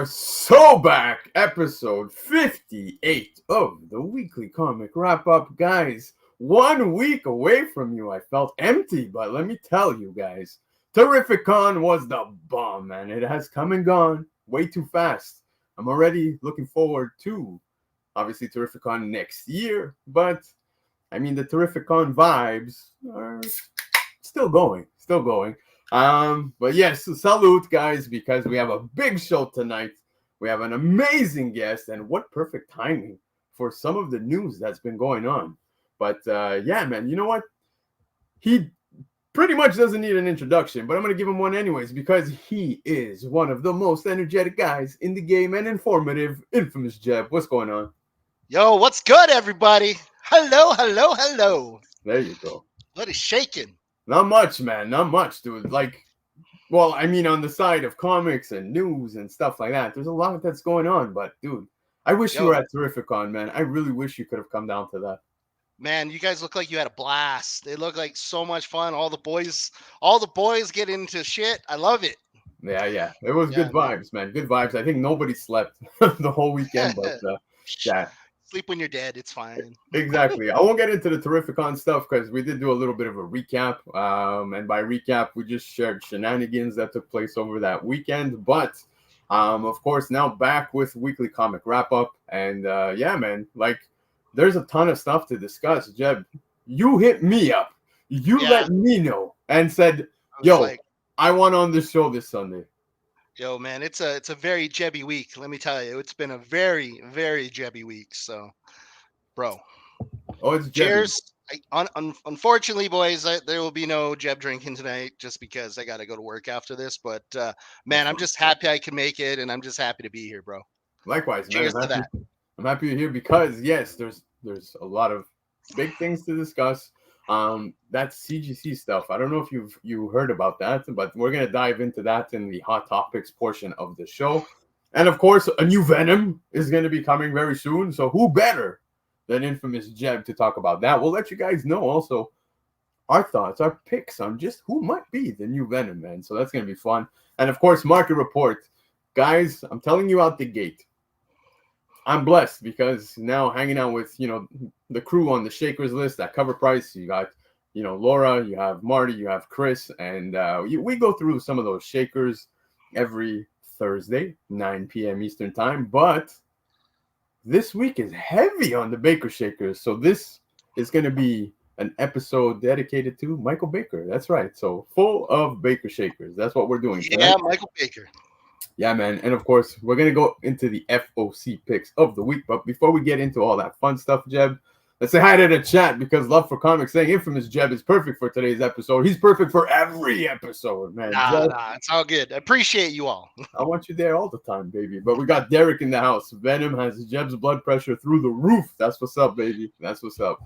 are so back. Episode 58 of the weekly comic wrap up. Guys, 1 week away from you. I felt empty, but let me tell you guys, Terrificon was the bomb, man. It has come and gone way too fast. I'm already looking forward to, obviously, Terrificon next year, but I mean, the Terrificon vibes are still going. But yes, salute, guys, because we have a big show tonight. We have an amazing guest, and what perfect timing for some of the news that's been going on. But yeah, man, you know what? He pretty much doesn't need an introduction, but I'm going to give him one anyways, because he is one of the most energetic guys in the game and informative. Infamous Jeb, what's going on? Yo, what's good, everybody? Hello. There you go. What is shaking? Not much, man. Not much, dude. Like, well, I mean, on the side of comics and news and stuff like that, there's a lot that's going on. But, dude, I wish you were at Terrificon, man. I really wish you could have come down to that. Man, you guys look like you had a blast. It looked like so much fun. All the boys get into shit. I love it. Yeah. It was good vibes, man. Good vibes. I think nobody slept the whole weekend, but yeah. Sleep when you're dead. It's fine. Exactly. I won't get into the Terrificon stuff because we did do a little bit of a recap. And by recap, we just shared shenanigans that took place over that weekend. But, of course, now back with weekly comic wrap up. And yeah, man, like there's a ton of stuff to discuss. Jeb, you hit me up. You let me know and said, yo, I want on this show this Sunday. Yo, man, it's a very Jebby week. Let me tell you, it's been a very, very Jebby week. So, bro. Oh, it's Jebby. Cheers. Unfortunately, boys, there will be no Jeb drinking tonight just because I got to go to work after this. But, man, I'm just happy I can make it, and I'm just happy to be here, bro. Likewise, man. Cheers to that. I'm happy you're here because, yes, there's a lot of big things to discuss. That's CGC stuff. I don't know if you heard about that, but we're gonna dive into that in the hot topics portion of the show. And of course, a new Venom is gonna be coming very soon. So who better than Infamous Jeb to talk about that? We'll let you guys know also our thoughts, our picks on just who might be the new Venom, man. So that's gonna be fun. And of course, market report, guys. I'm telling you out the gate, I'm blessed because now hanging out with, the crew on the Shakers list at Covrprice, you got, Laura, you have Marty, you have Chris, and we go through some of those Shakers every Thursday, 9 p.m. Eastern time. But this week is heavy on the Baker Shakers. So this is going to be an episode dedicated to Michael Baker. That's right. So full of Baker Shakers. That's what we're doing tonight. Yeah, Michael Baker. Yeah, man. And of course, we're going to go into the FOC picks of the week. But before we get into all that fun stuff, Jeb, let's say hi to the chat because Love for Comics saying Infamous Jeb is perfect for today's episode. He's perfect for every episode, man. Nah, it's all good. I appreciate you all. I want you there all the time, baby. But we got Derek in the house. Venom has Jeb's blood pressure through the roof. That's what's up, baby. That's what's up.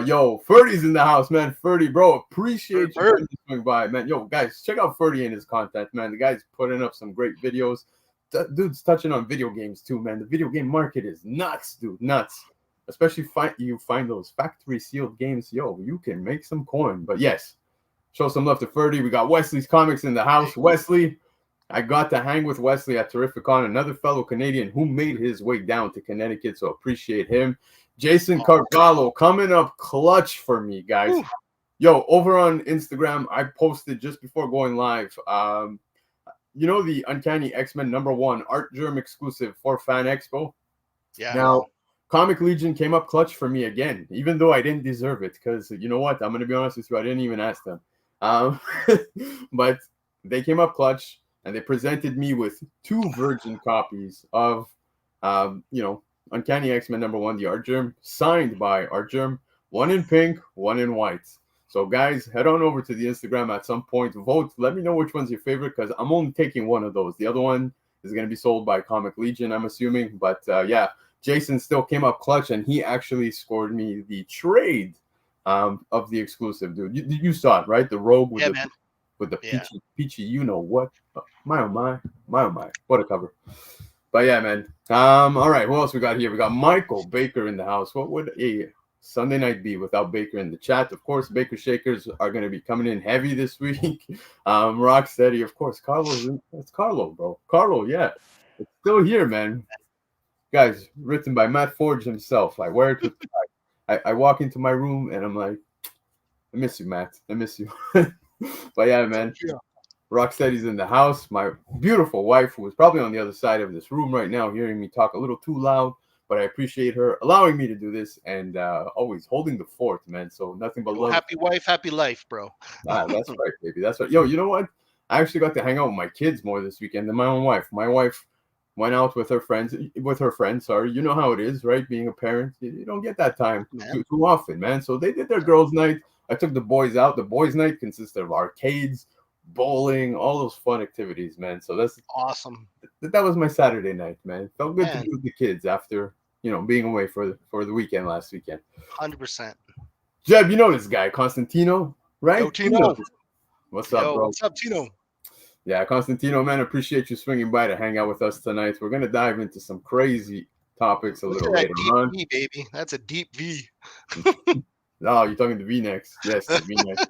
Yo, Ferdy's in the house, man. Ferdy, bro, appreciate you swing by, man. Yo, guys, check out Ferdy and his content, man. The guy's putting up some great videos. Dude's touching on video games too, man. The video game market is nuts, dude, nuts. Especially you find those factory sealed games, yo, you can make some coin. But yes, show some love to Ferdy. We got Wesley's Comics in the house. Wesley, I got to hang with Wesley at Terrificon, another fellow Canadian who made his way down to Connecticut, so appreciate him. Jason Carvalho coming up clutch for me, guys. Ooh. Yo, over on Instagram, I posted just before going live. The Uncanny X-Men #1 Art Germ exclusive for Fan Expo. Yeah. Now, Comic Legion came up clutch for me again, even though I didn't deserve it. Because you know what? I'm gonna be honest with you, I didn't even ask them. But they came up clutch and they presented me with 2 virgin copies of, Uncanny X-Men #1, the Art Germ, signed by Art Germ, 1 in pink, 1 in white. So, guys, head on over to the Instagram at some point. Vote. Let me know which one's your favorite because I'm only taking one of those. The other one is going to be sold by Comic Legion, I'm assuming. But, yeah, Jason still came up clutch, and he actually scored me the trade of the exclusive, dude. You saw it, right? The Rogue with the peachy, you know what? My oh my. What a cover. But yeah, man. All right, who else we got here? We got Michael Baker in the house. What would a Sunday night be without Baker in the chat? Of course, Baker Shakers are going to be coming in heavy this week. Rocksteady, of course. It's Carlo, bro. Carlo, yeah. It's still here, man. Guys, written by Matt Forge himself. I wear it with pride. I walk into my room and I'm like, I miss you, Matt. I miss you. But yeah, man. Rocksteady's in the house. My beautiful wife, who is probably on the other side of this room right now, hearing me talk a little too loud, but I appreciate her allowing me to do this and always holding the fort, man. So nothing but love. Happy wife, happy life, bro. That's right, baby. That's right. Yo, you know what? I actually got to hang out with my kids more this weekend than my own wife. My wife went out with her friends. Sorry, you know how it is, right? Being a parent, you don't get that time too often, man. So they did their girls' night. I took the boys out. The boys' night consisted of arcades, bowling, all those fun activities, man. So that's awesome. That was my Saturday night, man. Felt good to be with the kids after being away for the weekend last weekend. 100%. Jeb, you know this guy, Constantino, right? Yo, Tino. What's up, bro? What's up, Tino? Yeah, Constantino, man, appreciate you swinging by to hang out with us tonight. We're gonna dive into some crazy topics a little later on. V, baby, that's a deep V. Oh, you're talking the V-necks. Yes, the V-necks.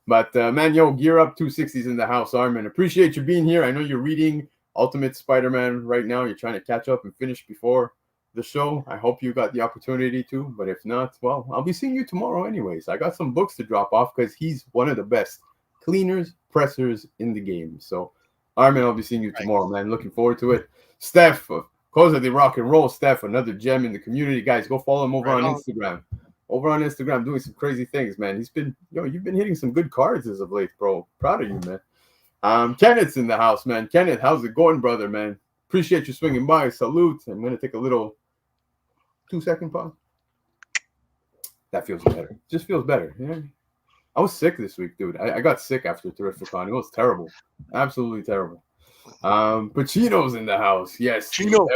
But, man, gear up. 260's in the house, Armin. Appreciate you being here. I know you're reading Ultimate Spider-Man right now. You're trying to catch up and finish before the show. I hope you got the opportunity to. But if not, well, I'll be seeing you tomorrow anyways. I got some books to drop off because he's one of the best cleaners, pressers in the game. So, Armin, I'll be seeing you tomorrow, man. Looking forward to it. Steph, Cause of the Rock and Roll, Steph, another gem in the community. Guys, go follow him over on Instagram. Over on Instagram, doing some crazy things, man. He's been, you've been hitting some good cards as of late, bro. Proud of you, man. Kenneth's in the house, man. Kenneth, how's it going, brother, man? Appreciate you swinging by. Salute. I'm going to take a little 2-second pause. That feels better. Just feels better. Yeah. I was sick this week, dude. I got sick after Terrificon. It was terrible. Absolutely terrible. Pacino's in the house. Yes. Chino.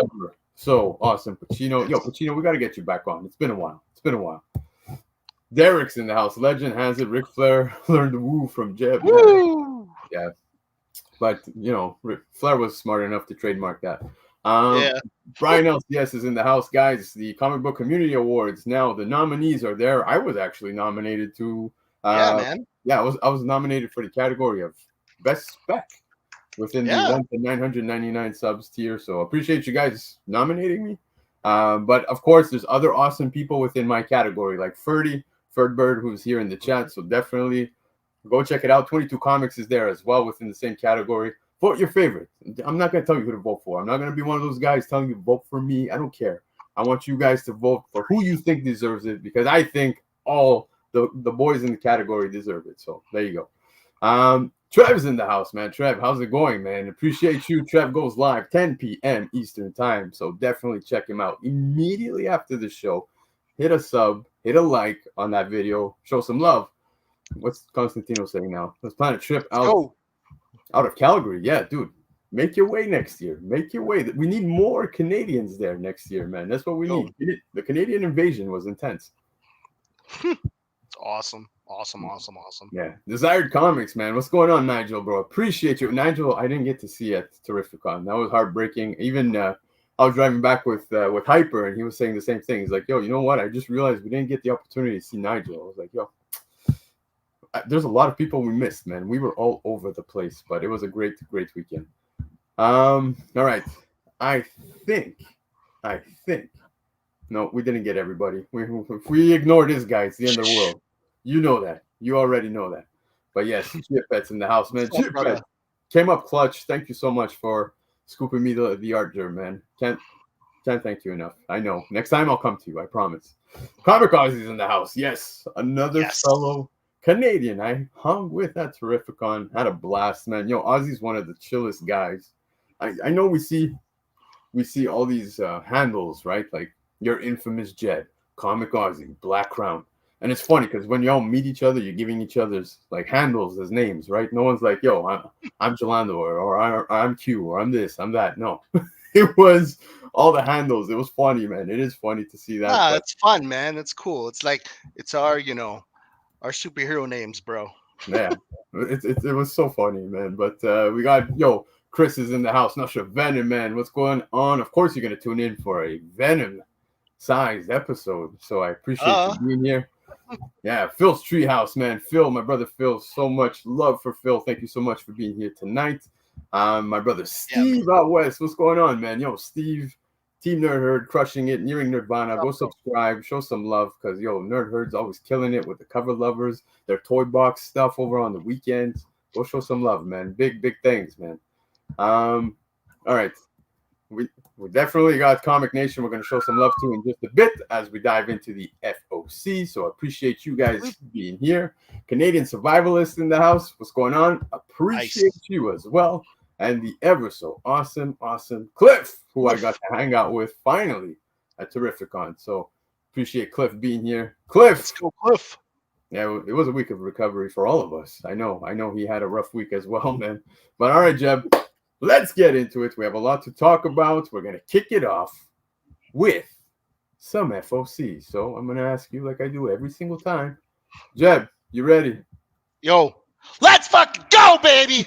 So awesome. Pacino. Yo, Pacino, we got to get you back on. It's been a while. Derek's in the house. Legend has it. Ric Flair learned the woo from Jeb. Woo! Yeah. But, Ric Flair was smart enough to trademark that. Brian LCS is in the house. Guys, the Comic Book Community Awards. Now, the nominees are there. I was actually nominated to... man. Yeah, I was nominated for the category of Best Spec within the 1 to 999 subs tier. So appreciate you guys nominating me. But of course, there's other awesome people within my category, like Ferdbird, who's here in the chat. So definitely go check it out. 22 Comics is there as well within the same category. Vote your favorite. I'm not going to tell you who to vote for. I'm not going to be one of those guys telling you vote for me. I don't care. I want you guys to vote for who you think deserves it, because I think all the boys in the category deserve it. So there you go. Trev's in the house, man. Trev, how's it going, man? Appreciate you. Trev goes live 10 p.m. Eastern time. So definitely check him out immediately after the show. Hit a sub, hit a like on that video. Show some love. What's Constantino saying now? Let's plan a trip out of Calgary. Yeah, dude. Make your way next year. Make your way. We need more Canadians there next year, man. That's what we need. The Canadian invasion was intense. It's awesome. Yeah. Desired Comics, man. What's going on, Nigel, bro? Appreciate you. Nigel, I didn't get to see at Terrificon. That was heartbreaking. Even I was driving back with Hyper, and he was saying the same thing. He's like, yo, you know what? I just realized we didn't get the opportunity to see Nigel. I was like, yo, there's a lot of people we missed, man. We were all over the place, but it was a great weekend. All right. I think. No, we didn't get everybody. If we ignore this guy, it's the end of the world. You know that. You already know that. But yes, Chip Pet's in the house, man. Chip Pet came up clutch. Thank you so much for scooping me the art jar, man. Can't thank you enough. I know. Next time I'll come to you. I promise. Comic Ozzy's in the house. Yes, another fellow Canadian I hung with at Terrificon. Had a blast, man. Ozzy's one of the chillest guys. I know we see all these handles, right? Like your infamous Jed, Comic Ozzy, Black Crown. And it's funny because when y'all meet each other, you're giving each other's like handles as names, right? No one's like, yo, I'm Jolando, or I'm Q, or I'm this, I'm that. No, it was all the handles. It was funny, man. It is funny to see that. It's fun, man. It's cool. It's like, it's our superhero names, bro. Yeah, it was so funny, man. But we got, Chris is in the house. Not sure, Venom, man. What's going on? Of course, you're going to tune in for a Venom-sized episode. So I appreciate you being here. Yeah, Phil's Treehouse, man. Phil, my brother Phil, so much love for Phil. Thank you so much for being here tonight. My brother Yeah, man. Steve out west. What's going on, man? Yo, Steve, Team Nerd Herd, crushing it, nearing Nirvana. Go subscribe, show some love, because yo, Nerd Herd's always killing it with the cover lovers, their toy box stuff over on the weekends. Go show some love, man. Big things, man. All right. We definitely got Comic Nation. We're going to show some love to in just a bit as we dive into the FOC. So I appreciate you guys being here. Canadian Survivalist in the house. What's going on? Appreciate you as well. And the ever so awesome Cliff, who I got to hang out with finally at Terrificon. So appreciate Cliff being here. Cliff. Let's go, Cliff. Yeah, it was a week of recovery for all of us. I know he had a rough week as well, man. But all right, Jeb. Let's get into it. We have a lot to talk about. We're going to kick it off with some FOC. So I'm going to ask you like I do every single time. Jeb, you ready? Yo, let's fucking go, baby!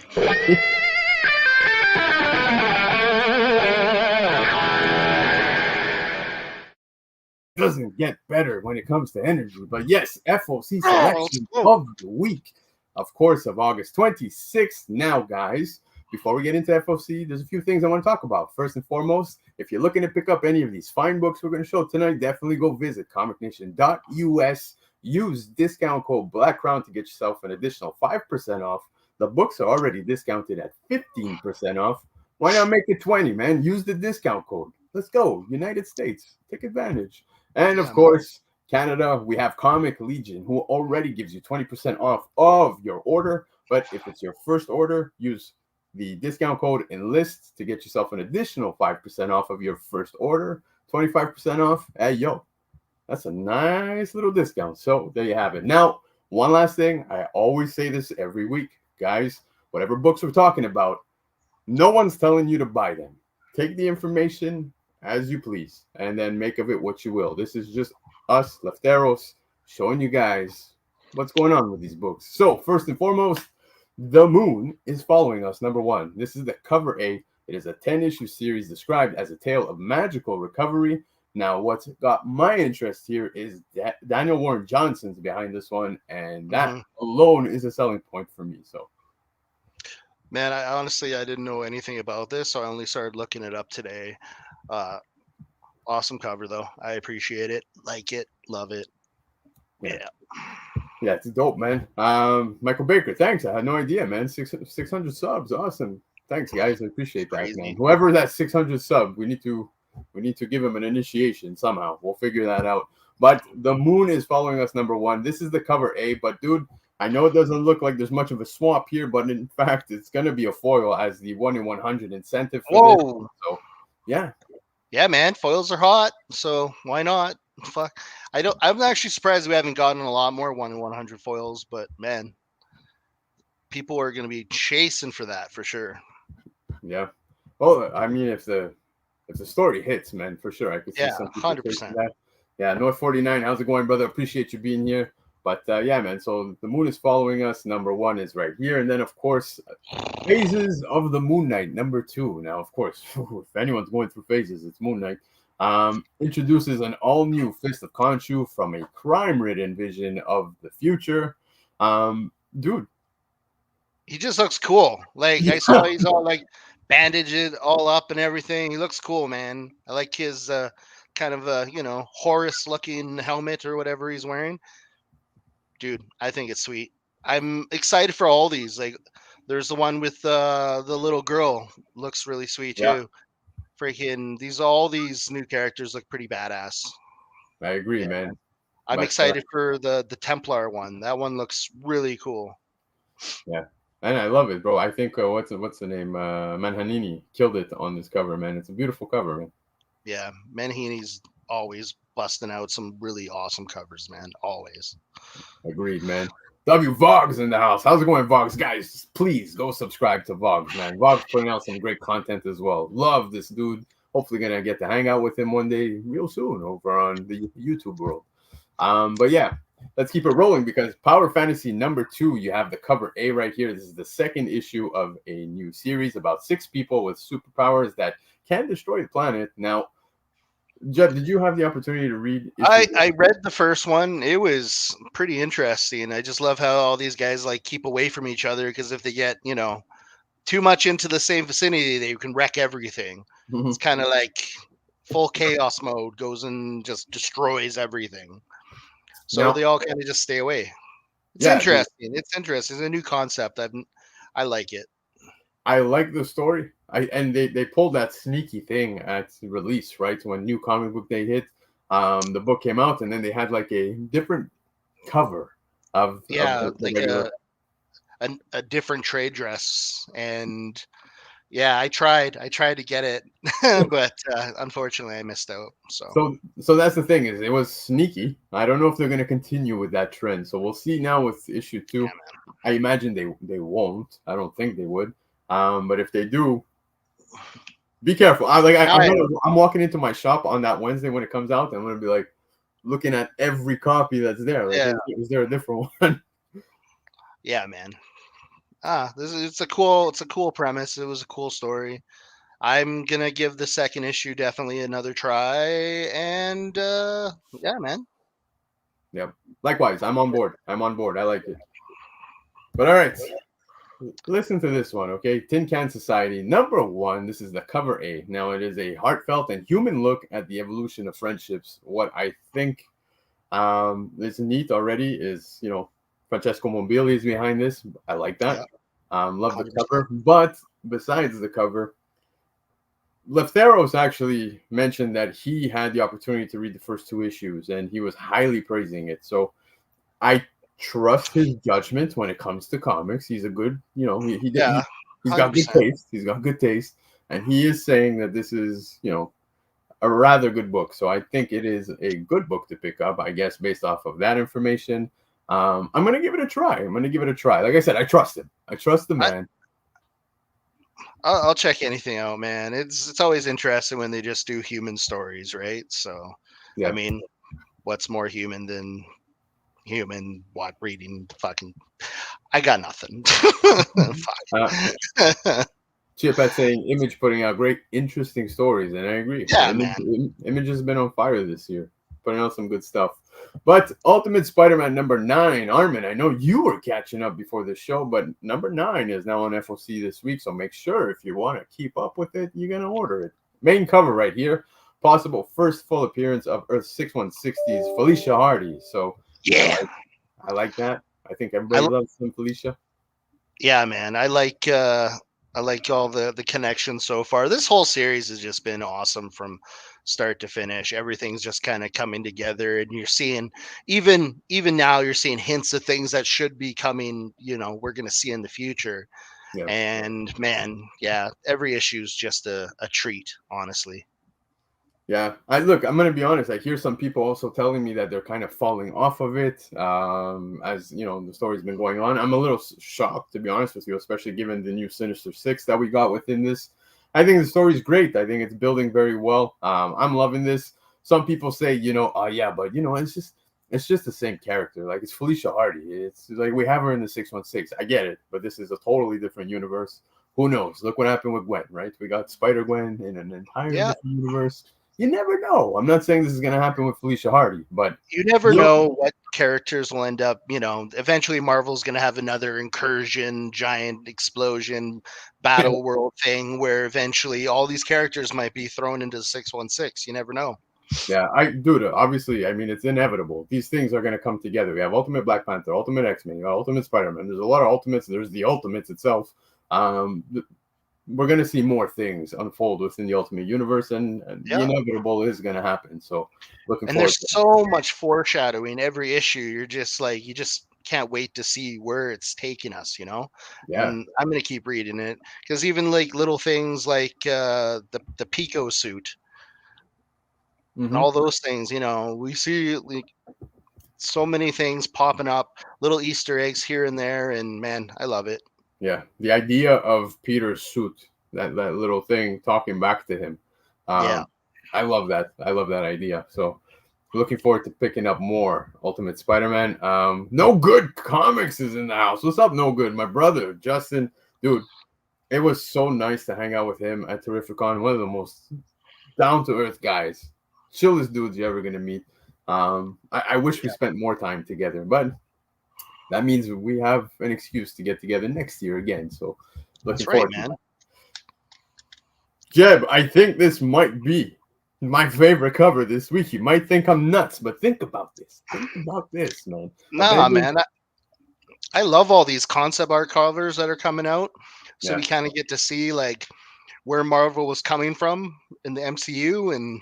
Doesn't get better when it comes to energy. But yes, FOC selection of the week. Of course, of August 26th. Now, guys, before we get into FOC, there's a few things I want to talk about. First and foremost, if you're looking to pick up any of these fine books we're going to show tonight, definitely go visit comicnation.us. Use discount code BlackCrown to get yourself an additional 5% off. The books are already discounted at 15% off. Why not make it 20, man? Use the discount code. Let's go. United States. Take advantage. And of course, Canada, we have Comic Legion, who already gives you 20% off of your order. But if it's your first order, use the discount code ENLIST to get yourself an additional 5% off of your first order, 25% off. Hey, yo, that's a nice little discount. So there you have it. Now, one last thing. I always say this every week. Guys, whatever books we're talking about, no one's telling you to buy them. Take the information as you please and then make of it what you will. This is just us, Lefteros, showing you guys what's going on with these books. So first and foremost, The Moon is following us. Number one, this is the cover A. It is a 10-issue series described as a tale of magical recovery. Now, what's got my interest here is that Daniel Warren Johnson's behind this one, and that alone is a selling point for me. So, man, I honestly didn't know anything about this, so I only started looking it up today. Awesome cover, though. I appreciate it, like it, love it. Yeah, it's dope, man. Michael Baker, thanks. I had no idea, man. 600 subs, awesome. Thanks, guys. I appreciate that, man. Whoever that 600 sub, we need to give him an initiation somehow. We'll figure that out. But The Moon is following us, number one. This is the cover A, but dude, I know it doesn't look like there's much of a swap here, but in fact, it's gonna be a foil as the 1 in 100 incentive for this. So, yeah, man. Foils are hot, so why not? Fuck. I'm actually surprised we haven't gotten a lot more 1 in 100 foils, but man, people are going to be chasing for that for sure. Yeah. Well, I mean, if the story hits, man, for sure, I could see some 100%. Yeah, North 49, how's it going, brother? Appreciate you being here. But yeah, man. So The Moon is following us. Number one is right here, and then of course, Phases of the Moon Knight, number 2. Now, of course, if anyone's going through phases, it's Moon Knight. Introduces an all-new Fist of Khonshu from a crime-ridden vision of the future. Dude, he just looks cool. Like I saw, he's all like bandaged all up and everything. He looks cool, man. I like his kind of Horus-looking helmet or whatever he's wearing. Dude, I think it's sweet. I'm excited for all these. Like, there's the one with the little girl. Looks really sweet too. Freaking all these new characters look pretty badass. I agree, man. I'm excited for the Templar one. That one looks really cool. Yeah, and I love it, bro. I think what's the name? Manhanini killed it on this cover, man. It's a beautiful cover, man. Yeah, Manhanini's always busting out some really awesome covers, man. Always. Agreed, man. W Vogs in the house. How's it going, Vogs? Guys, please go subscribe to Vogs, man. Vogs putting out some great content as well. Love this dude. Hopefully gonna get to hang out with him one day real soon over on the YouTube world. But yeah, let's keep it rolling because Power Fantasy number 2, you have the cover A right here. This is the second issue of a new series about 6 people with superpowers that can destroy the planet. Now, Jed, did you have the opportunity to read? I read the first one. It was pretty interesting. I just love how all these guys like keep away from each other because if they get, too much into the same vicinity, they can wreck everything. It's kind of like full chaos mode, goes and just destroys everything. So Now, they all kind of just stay away. It's yeah, dude, interesting. It's interesting. It's a new concept. I like it. I like the story. And they pulled that sneaky thing at release, right? When New Comic Book Day hit, the book came out, and then they had like a different cover of the Like regular. a different trade dress, and yeah, I tried to get it, but unfortunately I missed out. So that's the thing, is it was sneaky. I don't know if they're going to continue with that trend. So we'll see now with issue 2. I imagine they won't. I don't think they would. But if they do, be careful. I'm walking into my shop on that Wednesday when it comes out. I'm gonna be like looking at every copy that's there. Like, Yeah. is there a different one? Yeah, man. It's a cool premise. It was a cool story. I'm gonna give the second issue definitely another try, and yeah, man. Yep. Likewise, I'm on board. I like it. But all right, listen to this one, okay? Tin Can Society #1. This is the cover A. Now it is a heartfelt and human look at the evolution of friendships. What I think is neat already is, Francesco Mobili is behind this. I like that. Love the 100%. cover. But besides the cover, Lefteros actually mentioned that he had the opportunity to read the first 2 issues, and he was highly praising it. So I trust his judgment when it comes to comics. He's a good, he's Yeah, got good 100%. taste. He's got good taste, and he is saying that this is, a rather good book. So I think it is a good book to pick up, I guess, based off of that information. I'm gonna give it a try. Like I said, I trust him. I trust the man. I'll check anything out, man. It's always interesting when they just do human stories, right? So, Yeah. I mean, what's more human than human? What reading? Fucking, I got nothing. Chip had saying Image putting out great, interesting stories, and I agree. Yeah, man. Image has been on fire this year, putting out some good stuff. But Ultimate Spider-Man #9, Armin, I know you were catching up before the show, but '9 is now on FOC this week, so make sure if you want to keep up with it, you're gonna order it. Main cover right here, possible first full appearance of Earth 616's Felicia Hardy. So yeah, I like that. I think everybody loves some Felicia. Yeah, man. I like all the connections so far. This whole series has just been awesome from start to finish. Everything's just kind of coming together, and you're seeing even now you're seeing hints of things that should be coming. We're gonna see in the future. Yeah. And man, yeah, every issue is just a treat, honestly. Yeah, I'm going to be honest. I hear some people also telling me that they're kind of falling off of it as, the story's been going on. I'm a little shocked, to be honest with you, especially given the new Sinister Six that we got within this. I think the story's great. I think it's building very well. I'm loving this. Some people say, yeah, but, it's just the same character. Like, it's Felicia Hardy. It's like we have her in the 616. I get it, but this is a totally different universe. Who knows? Look what happened with Gwen, right? We got Spider-Gwen in an entirely different universe. You never know. I'm not saying this is going to happen with Felicia Hardy, but you never know what characters will end up. Eventually Marvel's going to have another incursion, giant explosion, battle world thing where eventually all these characters might be thrown into the 616. You never know. Yeah, obviously, I mean, it's inevitable. These things are going to come together. We have Ultimate Black Panther, Ultimate X-Men, Ultimate Spider-Man. There's a lot of Ultimates. There's the Ultimates itself. We're going to see more things unfold within the Ultimate Universe, and the inevitable is going to happen. So looking forward. And there's so much foreshadowing every issue. You're just like, you just can't wait to see where it's taking us, Yeah. And I'm going to keep reading it because even like little things like the Pico suit and all those things, we see like so many things popping up, little Easter eggs here and there. And man, I love it. Yeah, the idea of Peter's suit, that little thing talking back to him. I love that. I love that idea. So looking forward to picking up more Ultimate Spider-Man. No Good Comics is in the house. What's up, No Good? My brother, Justin. Dude, it was so nice to hang out with him at Terrificon. One of the most down-to-earth guys. Chillest dudes you're ever going to meet. I wish we spent more time together, but that means we have an excuse to get together next year again. So Looking That's right, forward to man. that. Jeb, I think this might be my favorite cover this week. You might think I'm nuts, but think about this. Think about this, man. Nah, man. I love all these concept art covers that are coming out. So Yeah. we kind of get to see like where Marvel was coming from in the MCU and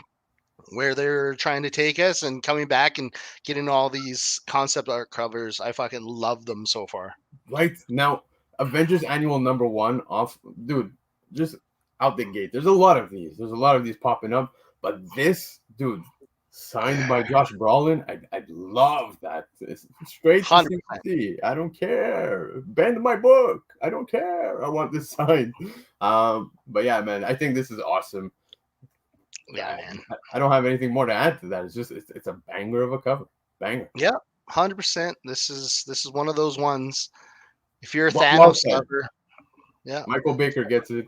where they're trying to take us and coming back and getting all these concept art covers. I fucking love them so far. Right now, Avengers Annual #1 off, dude. Just out the gate. There's a lot of these. There's a lot of these popping up, but this, dude, signed by Josh Brolin, I love that. It's straight to 100%. CGC. I don't care. Bend my book. I don't care. I want this signed. But yeah, man, I think this is awesome. Yeah, man. I don't have anything more to add to that. It's just it's a banger of a cover. Banger. Yeah, 100%. This is one of those ones. If you're a Well Thanos said. lover, yeah, Michael Baker gets it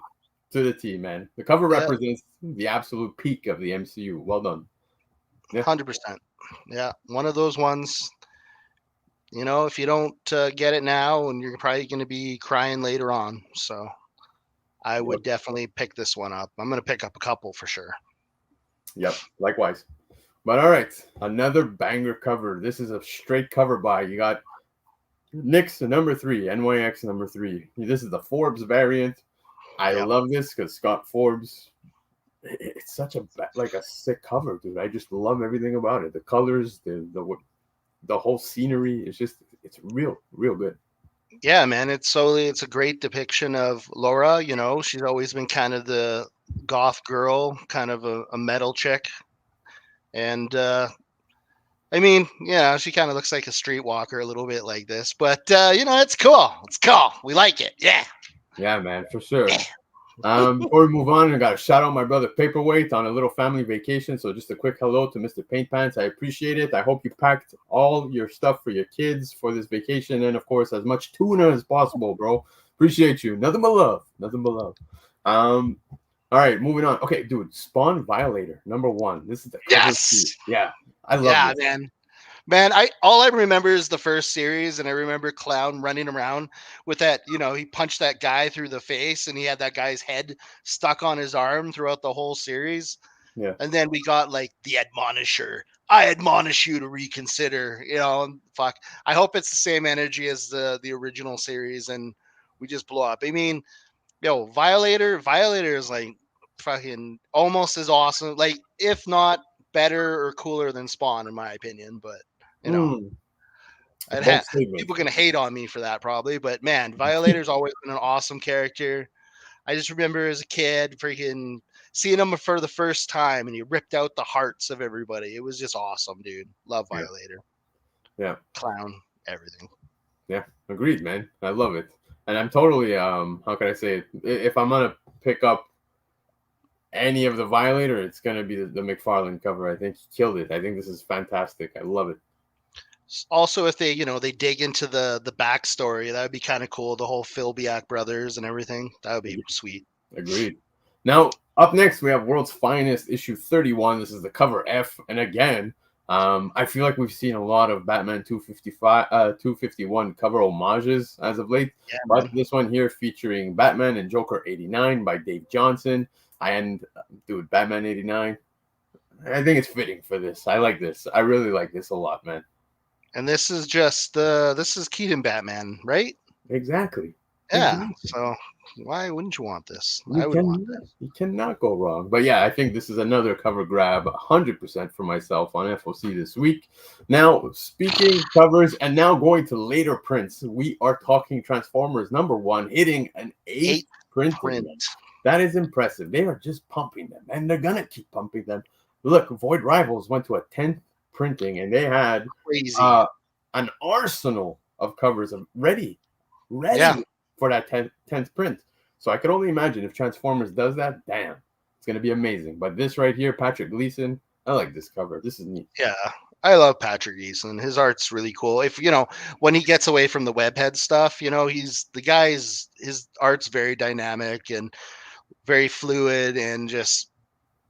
to the T, man. The cover Yeah. represents the absolute peak of the MCU. Well done. Yeah. 100%. Yeah, one of those ones. You know, if you don't get it now, and you're probably going to be crying later on. So I would definitely pick this one up. I'm going to pick up a couple for sure. Yep, likewise. But all right, another banger cover. This is a straight cover buy. You got Nyx #3, NYX #3. This is the Forbes variant. I love this because Scott Forbes. It's such a sick cover, dude. I just love everything about it. The colors, the whole scenery. It's real good. Yeah, man. It's a great depiction of Laura. You know, she's always been kind of the goth girl, kind of a metal chick. And I mean, yeah, she kind of looks like a streetwalker a little bit like this, but you know, it's cool. It's cool. We like it. Yeah. Yeah, man, for sure. Before we move on, I got to shout out my brother Paperweight on a little family vacation. So just a quick hello to Mr. Paint Pants. I appreciate it. I hope you packed all your stuff for your kids for this vacation, and of course, as much tuna as possible, bro. Appreciate you. Nothing but love. Nothing but love. All right, moving on. Okay, dude, Spawn Violator #1. This is the cover sheet. Yeah, I love this. Man, all I remember is the first series, and I remember Clown running around with that. You know, he punched that guy through the face, and he had that guy's head stuck on his arm throughout the whole series. Yeah. And then we got like the Admonisher. I admonish you to reconsider. You know, fuck. I hope it's the same energy as the original series, and we just blow up. I mean, yo, Violator is like fucking almost as awesome, like if not better or cooler than Spawn, in my opinion. But you know, people gonna hate on me for that probably. But man, Violator's always been an awesome character. I just remember as a kid, freaking seeing him for the first time, and he ripped out the hearts of everybody. It was just awesome, dude. Love Violator. Yeah. Clown, everything. Yeah, agreed, man. I love it. And I'm totally how can I say it? If I'm gonna pick up any of the Violator, it's gonna be the McFarlane cover. I think he killed it. I think this is fantastic. I love it. Also, if they dig into the backstory, that would be kind of cool. The whole Philbiak brothers and everything. That would be sweet. Agreed. Now, up next, we have World's Finest issue 31. This is the cover F. And again, I feel like we've seen a lot of Batman 251 cover homages as of late. Yeah, but this one here featuring Batman and Joker 89 by Dave Johnson. And, dude, Batman 89, I think it's fitting for this. I like this. I really like this a lot, man. And this is Keaton Batman, right? Exactly. Yeah. Exactly. So why wouldn't you want this? I would want this. You cannot go wrong. But yeah, I think this is another cover grab, 100% for myself on FOC this week. Now, speaking covers and now going to later prints, we are talking Transformers #1 hitting an 8th print. That is impressive. They are just pumping them, and they're gonna keep pumping them. Look, Void Rivals went to a 10th printing, and they had an arsenal of covers ready for that 10th print. So I could only imagine if Transformers does that, damn, it's going to be amazing. But this right here, Patrick Gleason, I like this cover. This is neat. Yeah, I love Patrick Gleason. His art's really cool. If when he gets away from the webhead stuff, his art's very dynamic and very fluid and just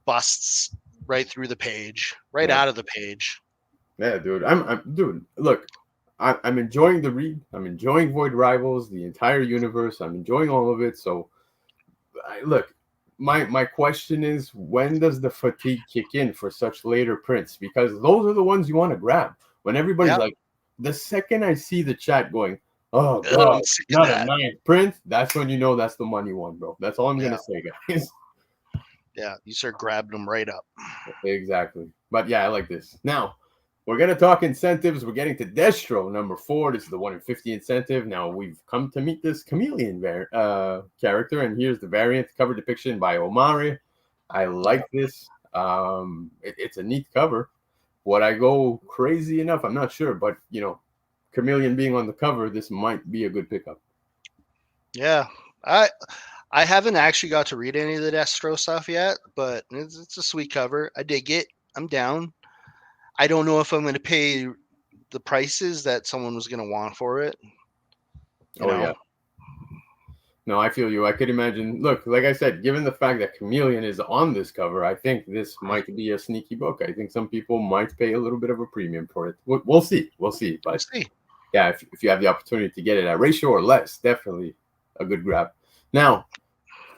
busts right through the page, out of the page. Yeah, dude. Dude, look, I'm enjoying the read. I'm enjoying Void Rivals, the entire universe. I'm enjoying all of it. So, look, my question is, when does the fatigue kick in for such later prints? Because those are the ones you want to grab. When everybody's Yep. like, the second I see the chat going, oh Ugh, god, I'm sick of not a that. ninth print, that's when you know that's the money one, bro. That's all I'm Yeah. gonna say, guys. Yeah. You start grabbing them right up. Exactly. But yeah, I like this. Now, we're going to talk incentives. We're getting to Destro, number 4. This is the 1 in 50 incentive. Now, we've come to meet this chameleon character, and here's the variant cover depiction by Omari. I like this. It's a neat cover. Would I go crazy enough? I'm not sure, but, chameleon being on the cover, this might be a good pickup. Yeah. I haven't actually got to read any of the Destro stuff yet, but it's a sweet cover. I dig it. I'm down. I don't know if I'm going to pay the prices that someone was going to want for it. You know? Yeah. No, I feel you. I could imagine. Look, like I said, given the fact that Chameleon is on this cover, I think this might be a sneaky book. I think some people might pay a little bit of a premium for it. We'll see. We'll see. But We'll see. yeah, if you have the opportunity to get it at ratio or less, definitely a good grab. Now,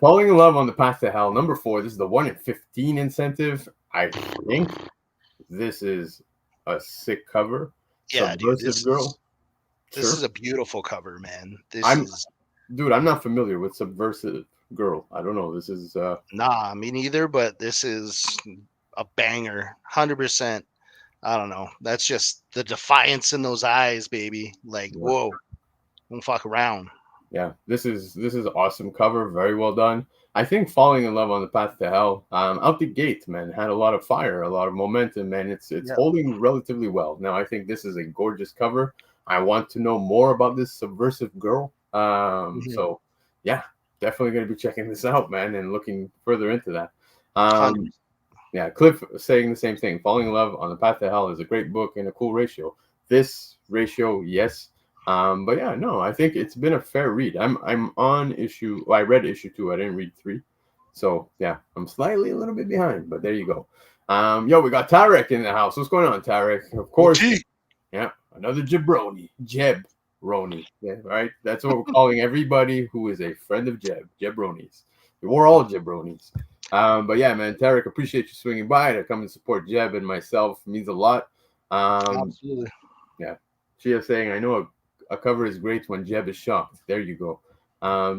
Falling in Love on the Path to Hell, number 4. This is the 1 in 15 incentive. I think this is a sick cover. Yeah, dude. Subversive Girl. This is a beautiful cover, man. Dude, I'm not familiar with Subversive Girl. I don't know. This is Nah, me neither, but this is a banger. 100%. I don't know. That's just the defiance in those eyes, baby. Like, whoa. Don't fuck around. Yeah, this is awesome cover. Very well done. I think Falling in Love on the Path to Hell, out the gate, man, had a lot of fire, a lot of momentum, man. It's holding relatively well. Now, I think this is a gorgeous cover. I want to know more about this Subversive Girl. So, yeah, definitely going to be checking this out, man, and looking further into that. Yeah, Cliff saying the same thing. Falling in Love on the Path to Hell is a great book and a cool ratio. This ratio, yes. But yeah, no, I think it's been a fair read. I'm on issue. Well, I read issue 2. I didn't read 3. So yeah, I'm slightly a little bit behind, but there you go. Yo, we got Tarek in the house. What's going on, Tarek? Of course. Yeah, another jabroni. Jebroni. Yeah, right? That's what we're calling everybody who is a friend of Jebronis. We're all jabronis. But yeah, man, Tarek, appreciate you swinging by to come and support Jeb and myself. It means a lot. Absolutely. Yeah. Chia saying, I know a cover is great when Jeb is shocked. There you go.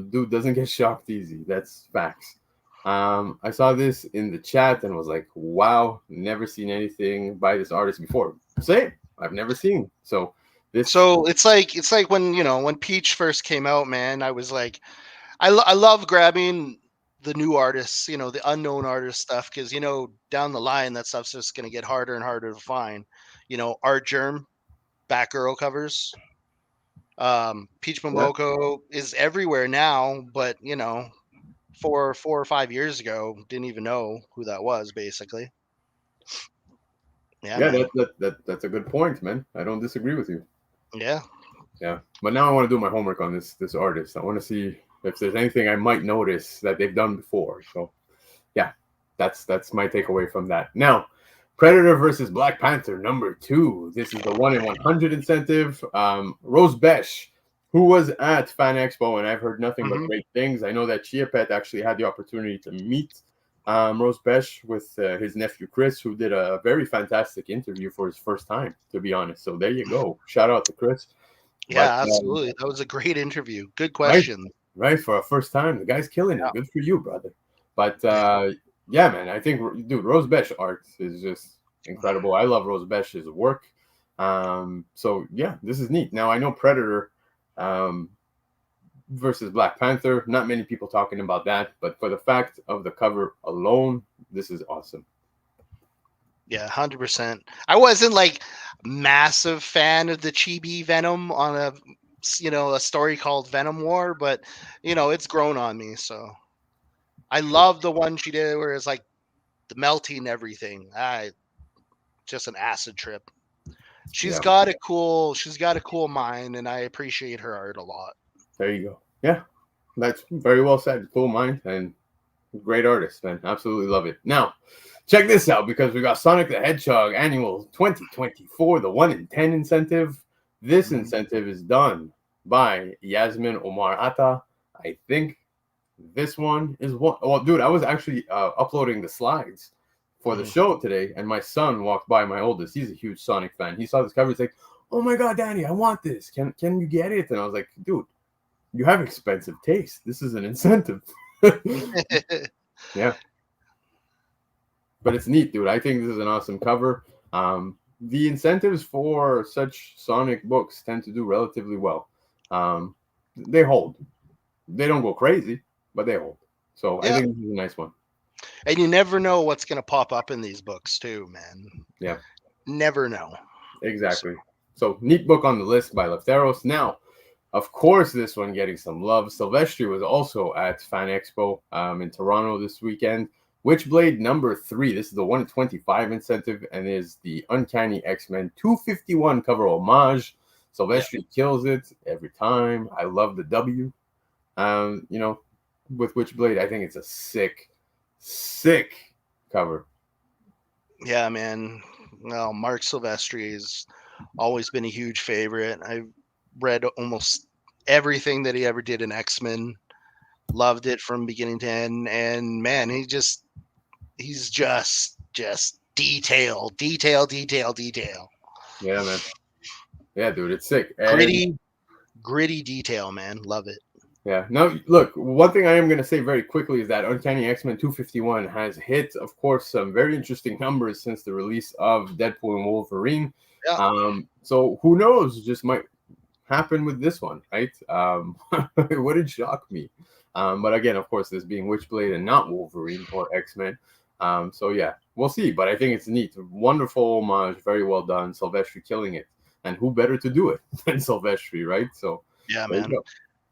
Dude doesn't get shocked easy. That's facts. I saw this in the chat and was like, wow, never seen anything by this artist before. Same. I've never seen. So it's like when Peach first came out, man, I was like, I love grabbing the new artists, the unknown artist stuff, because down the line that stuff's just gonna get harder and harder to find. Art Germ, Batgirl covers. Peach Momoko is everywhere now, but 4 or 5 years ago, didn't even know who that was, basically. Yeah, that's a good point, man. I don't disagree with you. Yeah. But now I want to do my homework on this artist. I want to see if there's anything I might notice that they've done before. So yeah, that's my takeaway from that. Now, Predator versus Black Panther number 2. This is the 1 in 100 incentive. Rose Besh, who was at Fan Expo, and I've heard nothing but great things. I know that Chiapet actually had the opportunity to meet Rose Besh with his nephew Chris, who did a very fantastic interview for his first time, to be honest. So there you go. Shout out to Chris. Yeah, absolutely. That was a great interview. Good question. Right, for a first time. The guy's killing it. Good for you, brother. But yeah, man, I think, dude, Rose Besh art is just incredible. I love Rose Besh's work. So yeah, this is neat. Now I know Predator versus Black Panther. Not many people talking about that, but for the fact of the cover alone, this is awesome. Yeah, 100%. I wasn't like massive fan of the Chibi Venom on a story called Venom War, but it's grown on me. So I love the one she did where it's like the melting everything. Just an acid trip. She's got a cool mind, and I appreciate her art a lot. There you go. Yeah, that's very well said. Cool mind and great artist, man. Absolutely love it. Now, check this out, because we got Sonic the Hedgehog Annual 2024, the 1 in 10 incentive. This incentive is done by Yasmin Omar Atta. I think this one is one. Well, dude, I was actually uploading the slides for the show today, and my son walked by. My oldest, he's a huge Sonic fan. He saw this cover. He's like, "Oh my god, Danny, I want this. Can you get it?" And I was like, "Dude, you have expensive taste. This is an incentive." Yeah, but it's neat, dude. I think this is an awesome cover. The incentives for such Sonic books tend to do relatively well. They hold. They don't go crazy, but they hold. So I think this is a nice one. And you never know what's going to pop up in these books too, man. Yeah. Never know. Exactly. So neat book on the list by Lefteros. Now, of course, this one getting some love. Silvestri was also at Fan Expo in Toronto this weekend. Witchblade number 3. This is the 1 in 25 incentive and is the Uncanny X-Men 251 cover homage. Silvestri kills it every time. I love the W. With Witchblade, I think it's a sick cover. Yeah, man. Well, Mark Silvestri has always been a huge favorite. I've read almost everything that he ever did in X-Men. Loved it from beginning to end. And man, he's just detail. Yeah, man. Yeah, dude, it's sick. And gritty detail, man. Love it. Yeah. Now, look, one thing I am going to say very quickly is that Uncanny X-Men 251 has hit, of course, some very interesting numbers since the release of Deadpool and Wolverine. Yeah. So who knows? Just might happen with this one, right? It wouldn't shock me. But again, of course, this being Witchblade and not Wolverine or X-Men. So yeah, we'll see. But I think it's neat. Wonderful homage. Very well done. Silvestri killing it. And who better to do it than Silvestri, right? So yeah, man.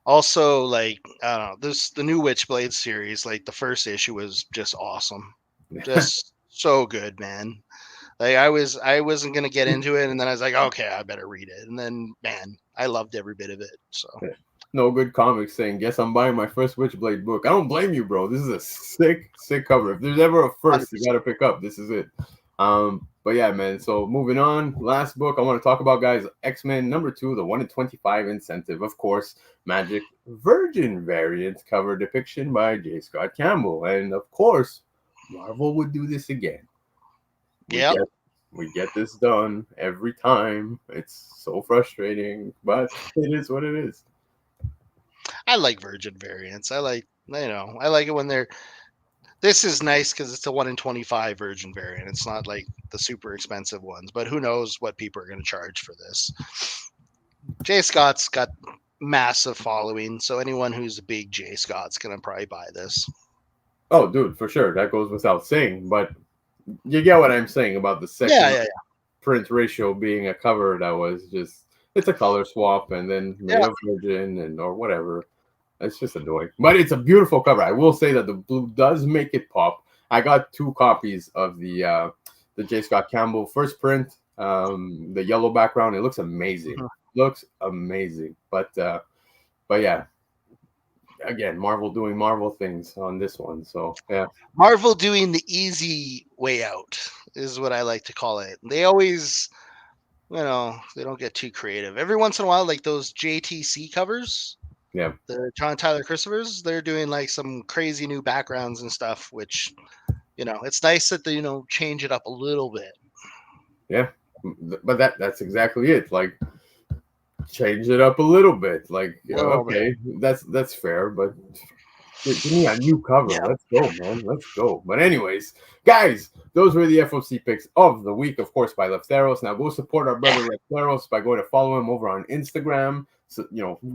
Also, like, I don't know, the new Witchblade series, like the first issue was just awesome. Just so good, man. Like I wasn't gonna get into it, and then I was like, okay, I better read it. And then, man, I loved every bit of it. So no good comics saying, guess I'm buying my first Witchblade book. I don't blame you, bro. This is a sick cover. If there's ever a first you gotta pick up, this is it. But yeah, man. So moving on, last book I want to talk about, guys. X-Men number 2, the 1 in 25 incentive. Of course, Magic Virgin variant cover depiction by J. Scott Campbell, and of course, Marvel would do this again. We get this done every time. It's so frustrating, but it is what it is. I like Virgin variants. I like it when they're. This is nice because it's a 1 in 25 Virgin variant. It's not like the super expensive ones, but who knows what people are going to charge for this. J. Scott's got massive following, so anyone who's a big J. Scott's going to probably buy this. Oh, dude, for sure. That goes without saying, but you get what I'm saying about the second print ratio being a cover that was just, it's a color swap and then made of Virgin and or whatever. It's just annoying, but it's a beautiful cover. I will say that the blue does make it pop. I got 2 copies of the J. Scott Campbell first print, the yellow background. It looks amazing. Looks amazing. But yeah, again, Marvel doing Marvel things on this one. So yeah, Marvel doing the easy way out is what I like to call it. They always, they don't get too creative. Every once in a while, like those JTC covers. Yeah, the John Tyler Christophers, they're doing like some crazy new backgrounds and stuff, which, it's nice that they, change it up a little bit. Yeah, but that's exactly it. Like, change it up a little bit. Like, okay, that's fair, but give me a new cover. Yeah. Let's go, man. Let's go. But anyways, guys, those were the FOC picks of the week, of course, by Lefteros. Now go support our brother Lefteros by going to follow him over on Instagram. So,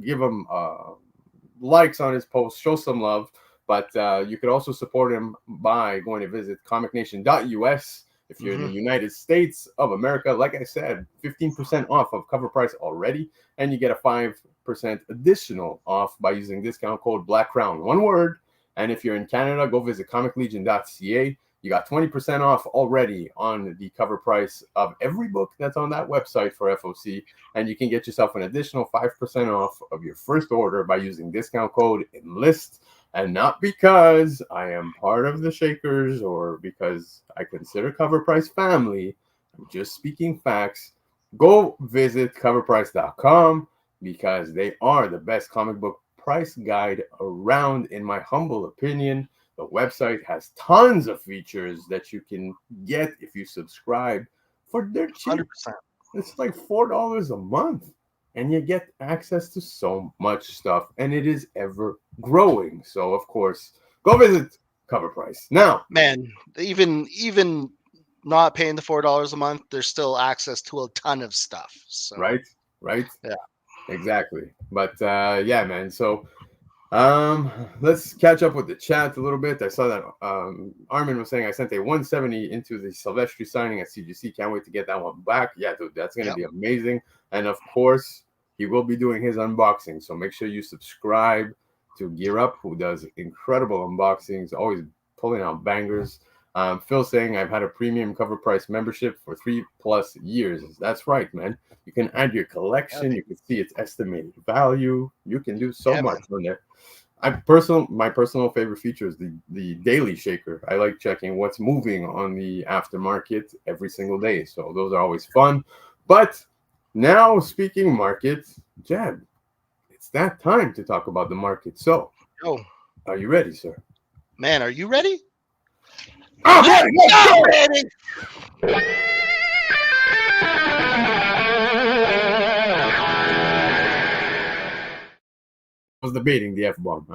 give him likes on his posts, show some love. But you could also support him by going to visit comicnation.us if you're in the United States of America. Like I said, 15% off of Covrprice already, and you get a 5% additional off by using discount code BlackCrown. One word. And if you're in Canada, go visit comiclegion.ca. You got 20% off already on the cover price of every book that's on that website for FOC. And you can get yourself an additional 5% off of your first order by using discount code ENLIST. And not because I am part of the Shakers or because I consider Covrprice family. I'm just speaking facts. go visit coverprice.com because they are the best comic book price guide around, in my humble opinion. The website has tons of features that you can get if you subscribe for dirt cheap. 100%. It's like $4 a month, and you get access to so much stuff, and it is ever growing. So, of course, go visit Cover Price now. Man, even not paying the $4 a month, there's still access to a ton of stuff. So Right? yeah. Exactly. But yeah, man. So let's catch up with the chat a little bit. I saw that Armin was saying I sent a 170 into the Silvestri signing at CGC. Can't wait to get that one back. Yeah, dude, that's gonna be amazing. And of course, he will be doing his unboxing. So make sure you subscribe to Gear Up, who does incredible unboxings, always pulling out bangers. Phil saying I've had a premium Cover Price membership for 3+ years. That's right, man. You can add your collection. You can see its estimated value. You can do so much on there. My personal favorite feature is the daily shaker. I like checking what's moving on the aftermarket every single day. So those are always fun. But now, speaking market, Jeb, it's that time to talk about the market. So, are you ready, sir? Man, are you ready? I'm ready. I was debating the F-bomb. I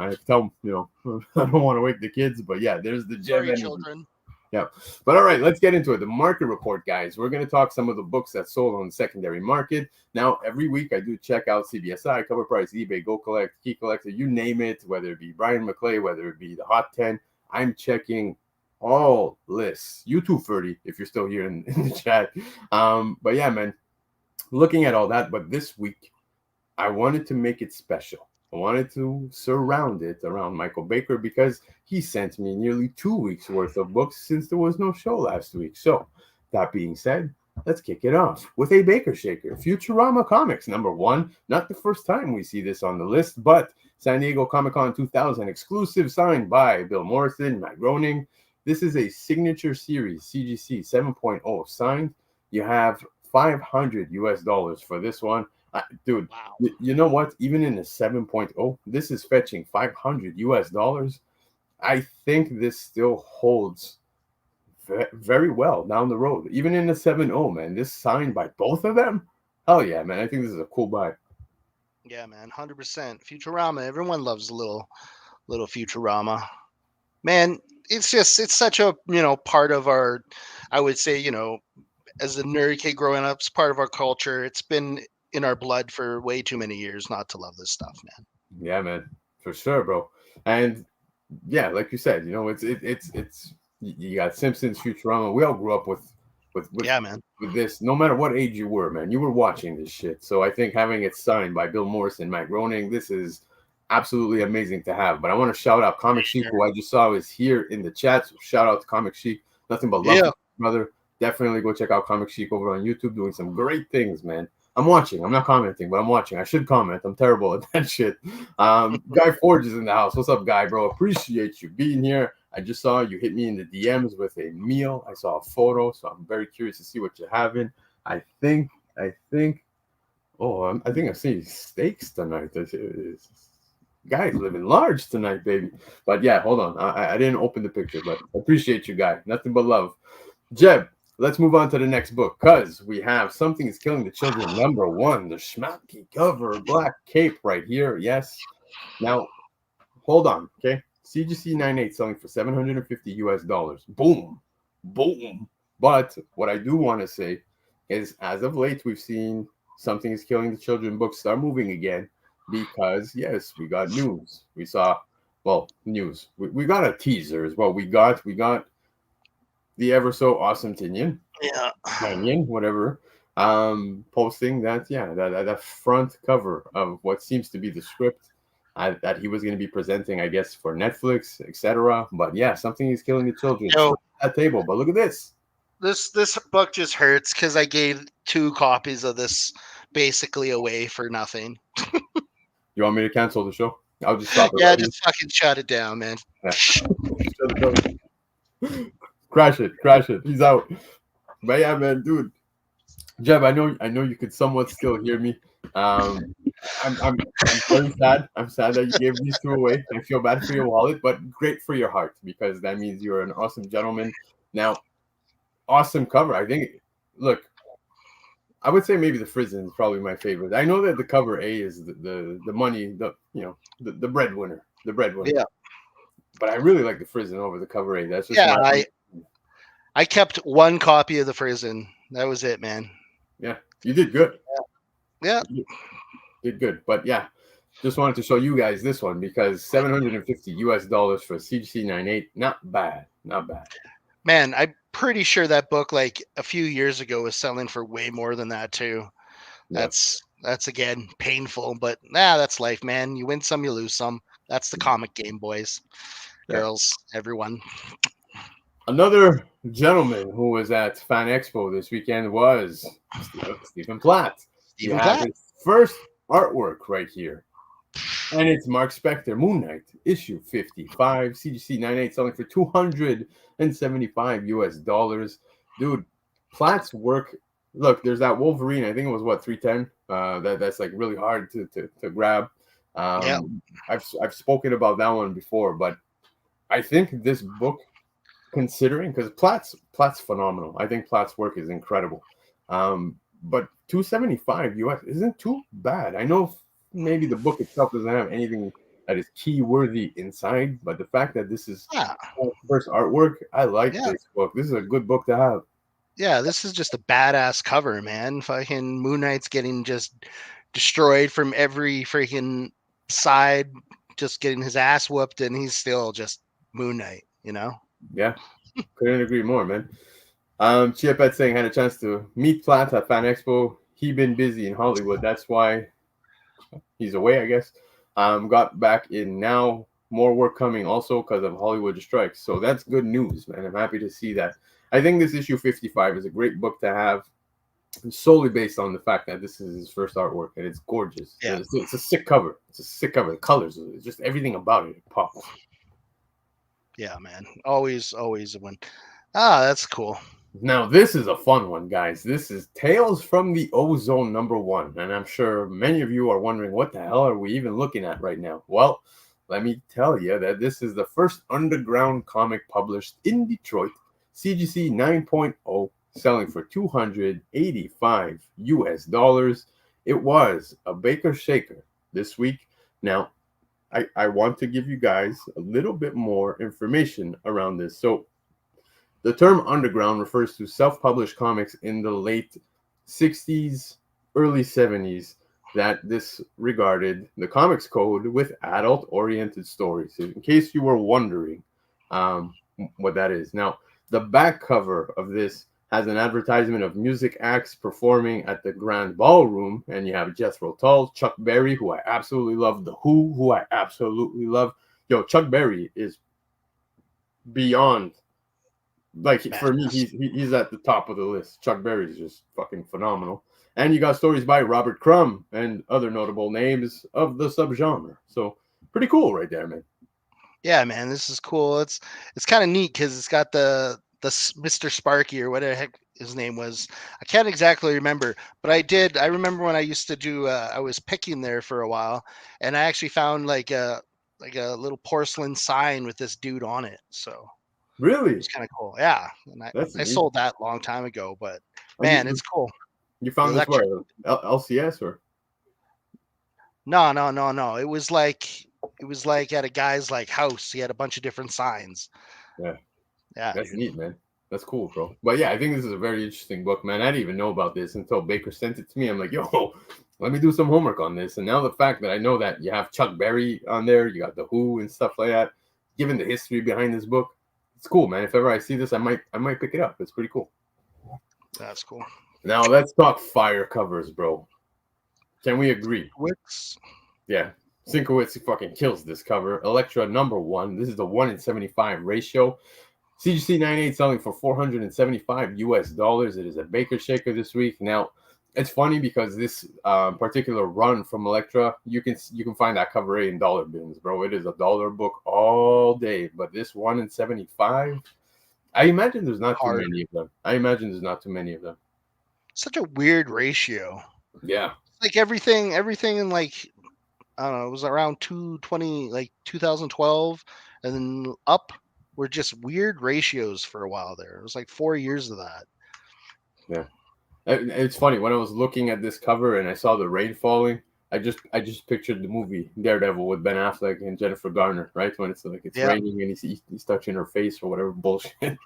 had to tell them, I don't want to wake the kids, but yeah, there's the Jeb energy. Children. Yeah. But all right, let's get into it. The market report, guys. We're going to talk some of the books that sold on the secondary market. Now, every week I do check out CBSI, Cover Price, eBay, Go Collect, Key Collector, you name it, whether it be Brian McClay, whether it be the Hot 10. I'm checking all lists. YouTube 30, if you're still here in the chat. But yeah, man, looking at all that. But this week, I wanted to make it special. I wanted to surround it around Michael Baker because he sent me nearly 2 weeks worth of books since there was no show last week. So that being said, let's kick it off with a Baker Shaker. Futurama Comics, #1. Not the first time we see this on the list, but San Diego Comic-Con 2000 exclusive, signed by Bill Morrison, Matt Groening. This is a signature series, CGC 7.0 signed. You have $500 for this one. Dude, wow. You know what? Even in the 7.0, this is fetching $500. I think this still holds very well down the road. Even in the 7.0, man, this signed by both of them. Hell yeah, man. I think this is a cool buy. Yeah, man, 100%. Futurama. Everyone loves a little Futurama. Man, it's such a, part of our, I would say, as a nerd kid growing up, it's part of our culture. It's been in our blood for way too many years not to love this stuff, man. Yeah, man, for sure, bro. And yeah, like you said, it's you got Simpsons, Futurama. We all grew up with this. No matter what age you were, man, you were watching this shit. So I think having it signed by Bill Morrison, Matt Groening, this is absolutely amazing to have. But I want to shout out Comic Chic, who I just saw is here in the chat. So shout out to Comic Chic. Nothing but love, brother. Definitely go check out Comic Chic over on YouTube, doing some great things, man. I'm watching. I'm not commenting, but I'm watching. I should comment. I'm terrible at that shit. Guy Forge is in the house. What's up, Guy, bro? Appreciate you being here. I just saw you hit me in the DMs with a meal. I saw a photo, so I'm very curious to see what you're having. I think I see steaks tonight. Guy's living large tonight, baby. But yeah, hold on. I didn't open the picture, but appreciate you, Guy. Nothing but love. Jeb, let's move on to the next book, because we have Something is Killing the Children, #1, the schmaltzy cover, black cape right here. Yes. Now, hold on, okay? CGC 98 selling for $750. Boom. Boom. But what I do want to say is, as of late, we've seen Something is Killing the Children books start moving again because, yes, we got news. We saw, news. We got a teaser as well. We got the ever so awesome Tinian, whatever, posting that front cover of what seems to be the script that he was going to be presenting, I guess, for Netflix, etc. But yeah, Something is Killing the Children at that table. But look at this. This book just hurts because I gave 2 copies of this basically away for nothing. You want me to cancel the show? I'll just stop it. Yeah, just fucking shut it down, man. Yeah. Shut it down. Crash it. He's out. But yeah, man, dude. Jeb, I know you could somewhat still hear me. Um, I'm very sad. I'm sad that you gave these two away. I feel bad for your wallet, but great for your heart because that means you're an awesome gentleman. Now, awesome cover. I think. Look, I would say maybe the Frizen is probably my favorite. I know that the cover A is the money, the breadwinner, the breadwinner. Yeah, But I really like the Frizen over the cover A. That's just yeah. my I kept one copy of the Frizen. That was it, man. yeah. You did good. Yeah, You did good. But yeah, just wanted to show you guys this one because $750 for CGC 98. Not bad. Not bad. man. I'm pretty sure that book, like a few years ago, was selling for way more than that too. Yeah. That's again painful, but that's life, man. You win some, you lose some. That's the comic game, boys, Yeah. girls, everyone. Another gentleman who was at Fan Expo this weekend was Stephen Platt. You Stephen have Platt. his first artwork right here. And it's Mark Spector, Moon Knight, issue 55, CGC 98, selling for $275. Dude, Platt's work. Look, there's that Wolverine. I think it was what 310. That's like really hard to grab. Yeah. I've spoken about that one before, but I think this book, considering because Platt's phenomenal. I think Platt's work is incredible. But 275 US isn't too bad. I know maybe the book itself doesn't have anything that is key worthy inside, but the fact that this is first artwork, I like this book. This is a good book to have. Yeah, this is just a badass cover, man. Fucking Moon Knight's getting just destroyed from every freaking side, just getting his ass whooped, and he's still just Moon Knight, you know? Yeah, couldn't agree more, man. Chiapet saying had a chance to meet Platt at Fan Expo. He been busy in Hollywood. That's why he's away, I guess. Got back in now. More work coming also because of Hollywood strikes. So that's good news, man. I'm happy to see that. I think this issue 55 is a great book to have, solely based on the fact that this is his first artwork and it's gorgeous. Yeah. It's a sick cover. It's a sick cover. The colors, it's just everything about it pops. Yeah, man. Always a win. That's cool. Now, this is a fun one, guys. This is Tales from the Ozone #1. And I'm sure many of you are wondering, what the hell are we even looking at right now? Well, let me tell you that this is the first underground comic published in Detroit, CGC 9.0, selling for $285. It was a Baker Shaker this week. Now, I want to give you guys a little bit more information around this. So, the term underground refers to self-published comics in the late 60s, early 70s that disregarded the comics code with adult-oriented stories. In case you were wondering what that is. Now, the back cover of this has an advertisement of music acts performing at the Grand Ballroom, and you have Jethro Tull, Chuck Berry, who I absolutely love, The who I absolutely love. Yo, Chuck Berry is beyond. Like, for me, he's at the top of the list. Chuck Berry is just fucking phenomenal. And you got stories by Robert Crumb and other notable names of the subgenre. So pretty cool right there, man. Yeah, man, this is cool. It's kind of neat because it's got the Mr. Sparky or whatever the heck his name was. I can't exactly remember, but I remember when I used to do. I was picking there for a while, and I actually found like a little porcelain sign with this dude on it. So really, it's kind of cool. Yeah, and I sold that a long time ago, but man, it's cool. You found this where LCS or? No. It was like at a guy's like house. He had a bunch of different signs. Yeah. Yeah. That's neat, man. That's cool, bro. But yeah, I think this is a very interesting book, man. I didn't even know about this until Baker sent it to me. I'm like, yo, let me do some homework on this. And now the fact that I know that you have Chuck Berry on there, you got The Who and stuff like that, given the history behind this book, it's cool, man. If ever I see this, I might pick it up. It's pretty cool. That's cool. Now let's talk fire covers, bro. Can we agree? Wicks. Yeah. Sienkiewicz fucking kills this cover. Elektra #1. This is the 1:75 ratio. CGC 98 selling for $475. It is a Baker Shaker this week. Now, it's funny because this particular run from Elektra, you can find that cover A in dollar bins, bro. It is a dollar book all day. But this 1:75, I imagine there's not too many of them. such a weird ratio. Yeah. Like everything in like I don't know, it was around 220, like 2012, and then up were just weird ratios for a while there. It was like 4 years of that. Yeah. It's funny when I was looking at this cover and I saw the rain falling. I just pictured the movie Daredevil with Ben Affleck and Jennifer Garner, right? When it's like it's Yeah. raining and he's touching her face or whatever bullshit.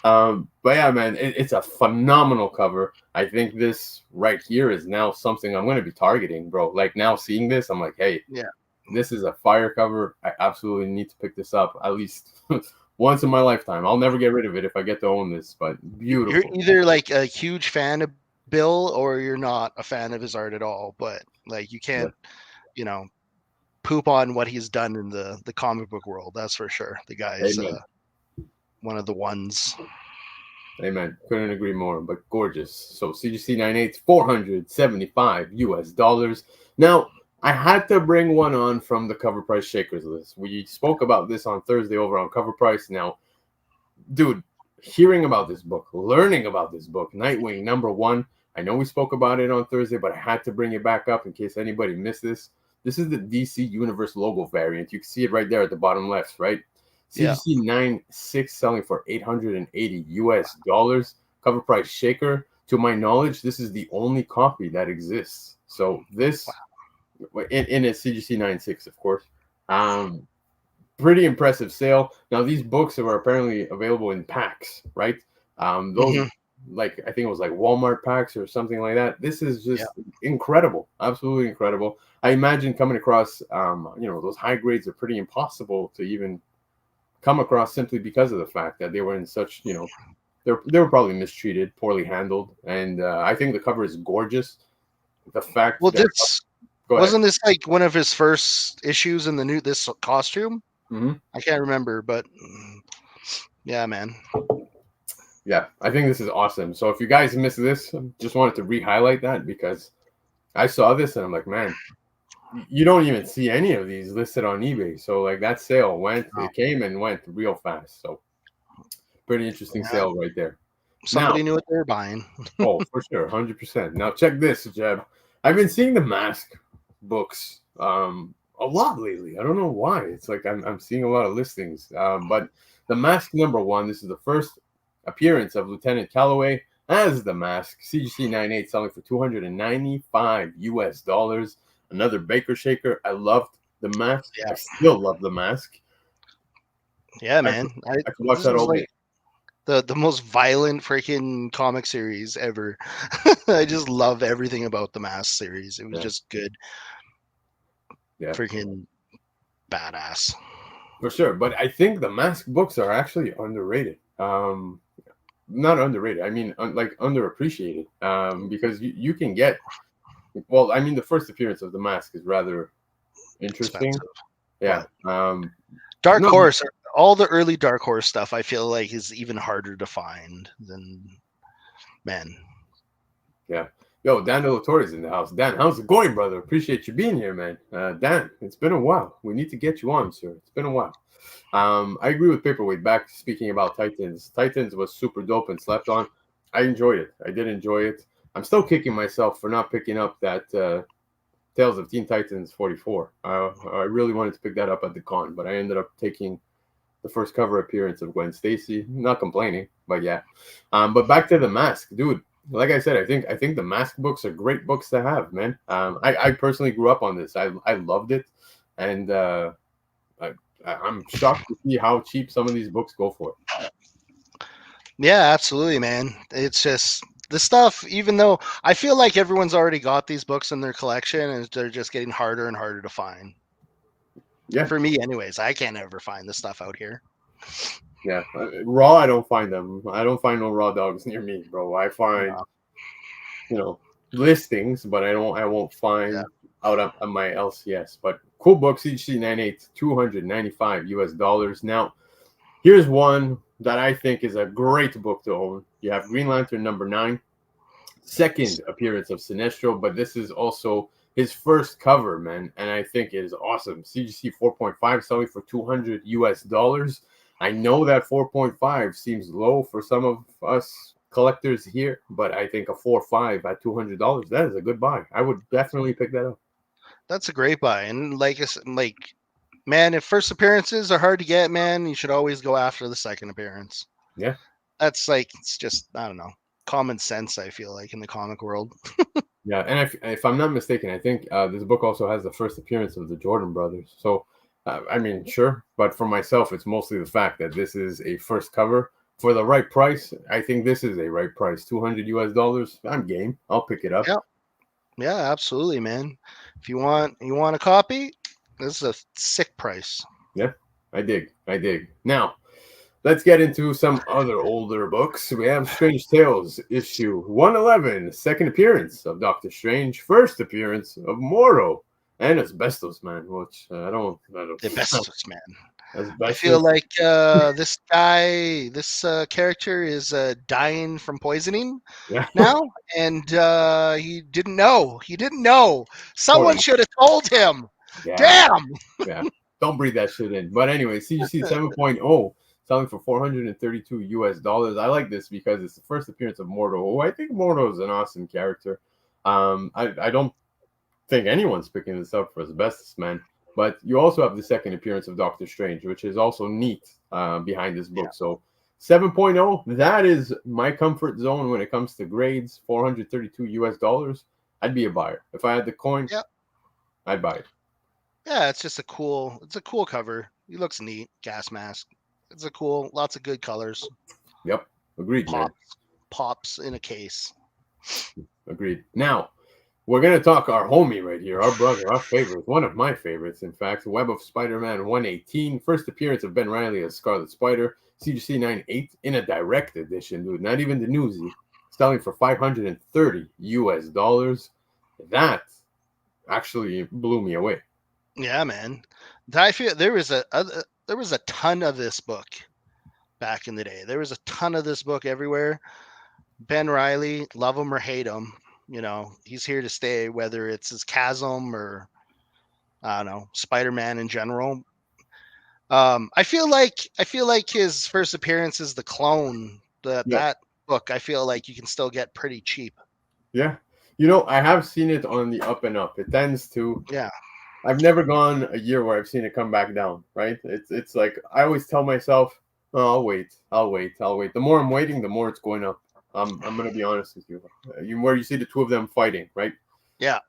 But yeah, man, it's a phenomenal cover. I think this right here is now something I'm going to be targeting, bro. Like now seeing this, I'm like, hey, Yeah. this is a fire cover. I absolutely need to pick this up at least once in my lifetime. I'll never get rid of it if I get to own this. But You're beautiful. either like a huge fan of Bill or you're not a fan of his art at all. But like you Yeah. can't, you know, poop on what he's done in the comic book world. That's for sure. The guy's Amen. one of the ones. Amen. Couldn't agree more, but gorgeous. So CGC 98's $475. Now, I had to bring one on from the Covrprice Shakers list. We spoke about this on Thursday over on Covrprice. Now, dude, hearing about this book, learning about this book, Nightwing #1. I know we spoke about it on Thursday, but I had to bring it back up in case anybody missed this. This is the DC Universe logo variant. You can see it right there at the bottom left, right? CGC 96 selling for $880. Cover price shaker. To my knowledge, this is the only copy that exists. So this, in a CGC 96, of course. Pretty impressive sale. Now these books are apparently available in packs, right? Those like I think it was like Walmart packs or something like that. This is just incredible, absolutely incredible. I imagine coming across, those high grades are pretty impossible to even come across simply because of the fact that they were in such, they were probably mistreated, poorly handled, and I think the cover is gorgeous. The fact this wasn't this like one of his first issues in this costume? Mm-hmm. I can't remember, but yeah, man. Yeah, I think this is awesome. So if you guys missed this, just wanted to re-highlight that because I saw this and I'm like, man, you don't even see any of these listed on eBay. So like that sale it came and went real fast. So pretty interesting sale right there. Somebody knew what they were buying. Oh, for sure, 100%. Now check this, Jeb. I've been seeing the Mask books a lot lately. I don't know why. It's like I'm seeing a lot of listings. But the Mask #1, this is the first appearance of Lieutenant Calloway as the Mask. CGC 98 selling for $295. Another Baker Shaker. I loved the Mask. Yeah. I still love the Mask. Yeah, man. I could watch that all day. The most violent freaking comic series ever. I just love everything about the Mask series. It was just good. Yeah. Freaking badass. For sure. But I think the Mask books are actually underrated. Not underrated. I mean, like underappreciated. Because you can get. Well, I mean, the first appearance of the Mask is rather interesting. Expensive. Yeah. Dark Horse. All the early Dark Horse stuff, I feel like, is even harder to find than, man. Yeah. Yo, Dan Delatore's in the house. Dan, how's it going, brother? Appreciate you being here, man. Dan, it's been a while. We need to get you on, sir. It's been a while. I agree with Paperweight. Back speaking about Titans. Titans was super dope and slept on. I enjoyed it. I did enjoy it. I'm still kicking myself for not picking up that Tales of Teen Titans 44. I really wanted to pick that up at the con, but I ended up taking the first cover appearance of Gwen Stacy. Not complaining, but yeah. But back to the Mask, dude. Like I said, I think the Mask books are great books to have, man. I personally grew up on this. I loved it, and I'm shocked to see how cheap some of these books go for. Yeah, absolutely, man. It's just the stuff. Even though I feel like everyone's already got these books in their collection, and they're just getting harder and harder to find. Yeah, for me, anyways, I can't ever find this stuff out here. Yeah, raw. I don't find them. I don't find no raw dogs near me, bro. I find, listings, but I won't find out on my LCS. But cool book, CGC 98, $295. Now, here's one that I think is a great book to own. You have Green Lantern #9, second appearance of Sinestro, but this is also his first cover, man, and I think it is awesome. CGC 4.5 selling for $200. I know that 4.5 seems low for some of us collectors here, but I think a 4 or 5 at $200, that is a good buy. I would definitely pick that up. That's a great buy. And like, man, if first appearances are hard to get, man, you should always go after the second appearance. Yeah. That's like, it's just, I don't know, common sense, I feel like, in the comic world. Yeah, and if I'm not mistaken, I think this book also has the first appearance of the Jordan brothers. So, I mean, sure, but for myself, it's mostly the fact that this is a first cover for the right price. I think this is a right price, $200. I'm game. I'll pick it up. Yeah, yeah, absolutely, man. If you want a copy, this is a sick price. Yeah, I dig. Now, let's get into some other older books. We have Strange Tales, issue 111, second appearance of Doctor Strange, first appearance of Moro, and Asbestos Man, which I don't. Asbestos Man. Asbestos. I feel like this character is dying from poisoning now, and he didn't know. Someone should have told him. Yeah. Damn. Yeah. Don't breathe that shit in. But anyway, CGC 7.0 selling for $432. I like this because it's the first appearance of Mordo. Oh, I think Mordo is an awesome character. I don't think anyone's picking this up for Asbestos Man. But you also have the second appearance of Doctor Strange, which is also neat behind this book. Yeah. So 7.0, that is my comfort zone when it comes to grades. $432. I'd be a buyer. If I had the coin, I'd buy it. Yeah, it's just a cool cover. He looks neat. Gas mask. It's lots of good colors. Yep. Agreed, man. Pops in a case. Agreed. Now, we're going to talk our homie right here, our brother, our favorite, one of my favorites, in fact, Web of Spider-Man 118, first appearance of Ben Reilly as Scarlet Spider, CGC 9.8 in a direct edition, dude, not even the newsy, selling for $530. That actually blew me away. Yeah, man. I feel there was a ton of this book back in the day. There was a ton of this book everywhere. Ben Reilly, love him or hate him. You know, he's here to stay, whether it's his Chasm or, I don't know, Spider-Man in general. I feel like his first appearance is the Clone. That book, I feel like you can still get pretty cheap. Yeah. You know, I have seen it on the up and up. It tends to. Yeah. I've never gone a year where I've seen it come back down, right? It's like, I always tell myself, oh, I'll wait. The more I'm waiting, the more it's going up. I'm going to be honest with you. Where you see the two of them fighting, right? Yeah.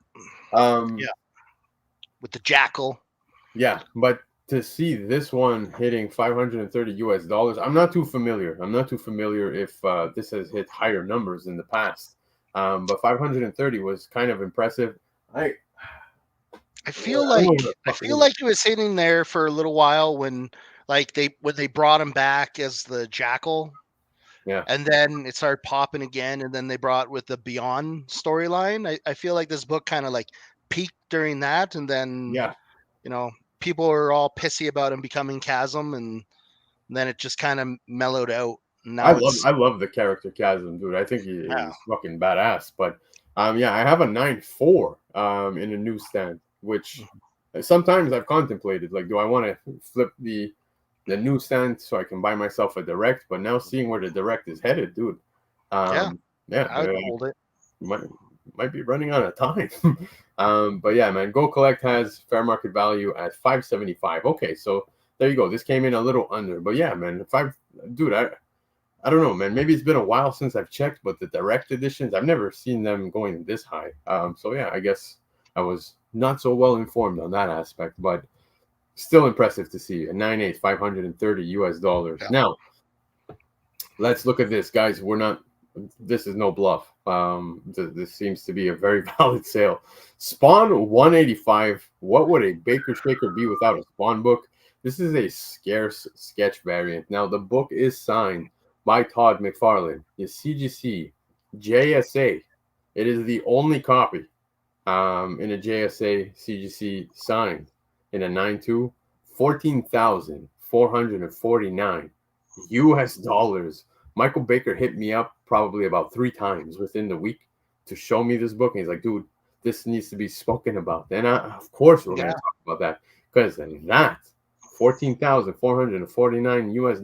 Yeah. With the Jackal. Yeah, but to see this one hitting $530, I'm not too familiar. If this has hit higher numbers in the past. But 530 was kind of impressive. I feel like he was sitting there for a little while when they brought him back as the Jackal. Yeah. And then it started popping again, and then they brought with the Beyond storyline. I feel like this book kind of like peaked during that, and then you know, people are all pissy about him becoming Chasm, and then it just kind of mellowed out. Now I love the character Chasm, dude. I think he's fucking badass. But I have a 9.4 in a newsstand, which sometimes I've contemplated, like, do I want to flip the newsstand so I can buy myself a direct? But now seeing where the direct is headed, dude, I would hold it. Might be running out of time. But yeah, man, Go Collect has fair market value at $575. Okay, so there you go. This came in a little under, but yeah, man, dude, I don't know, man. Maybe it's been a while since I've checked, but the direct editions, I've never seen them going this high. So yeah, I guess I was not so well informed on that aspect, but still impressive to see a 9.8, $530. Yeah. Now, let's look at this, guys. This is no bluff. This seems to be a very valid sale. Spawn 185. What would a Baker Shaker be without a Spawn book? This is a scarce sketch variant. Now, the book is signed by Todd McFarlane, the CGC, JSA. It is the only copy in a JSA CGC signed in a 9.2, $14,449 US. Michael Baker hit me up probably about 3 times within the week to show me this book. And he's like, dude, this needs to be spoken about. And of course we're going to talk about that, because that $14,449 US.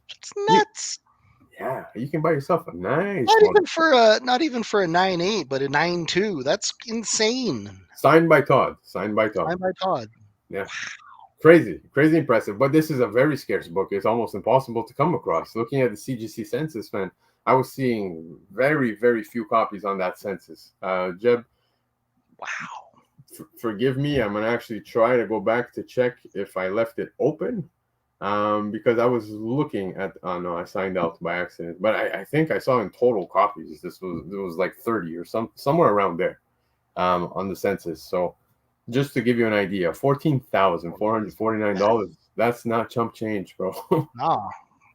It's nuts. Yeah, you can buy yourself a nice Not one. even for a 9.8, but a 9.2. That's insane. Signed by Todd. Signed by Todd. Signed by Todd. Yeah. Crazy impressive. But this is a very scarce book. It's almost impossible to come across. Looking at the CGC census, man, I was seeing very few copies on that census. Jeb, Wow. forgive me. I'm gonna actually try to go back to check if I left it open, because I was looking at. Oh no, I signed out by accident. But I think I saw in total copies. It was like 30 or somewhere around there, on the census. So just to give you an idea, $14,449. That's not chump change, bro.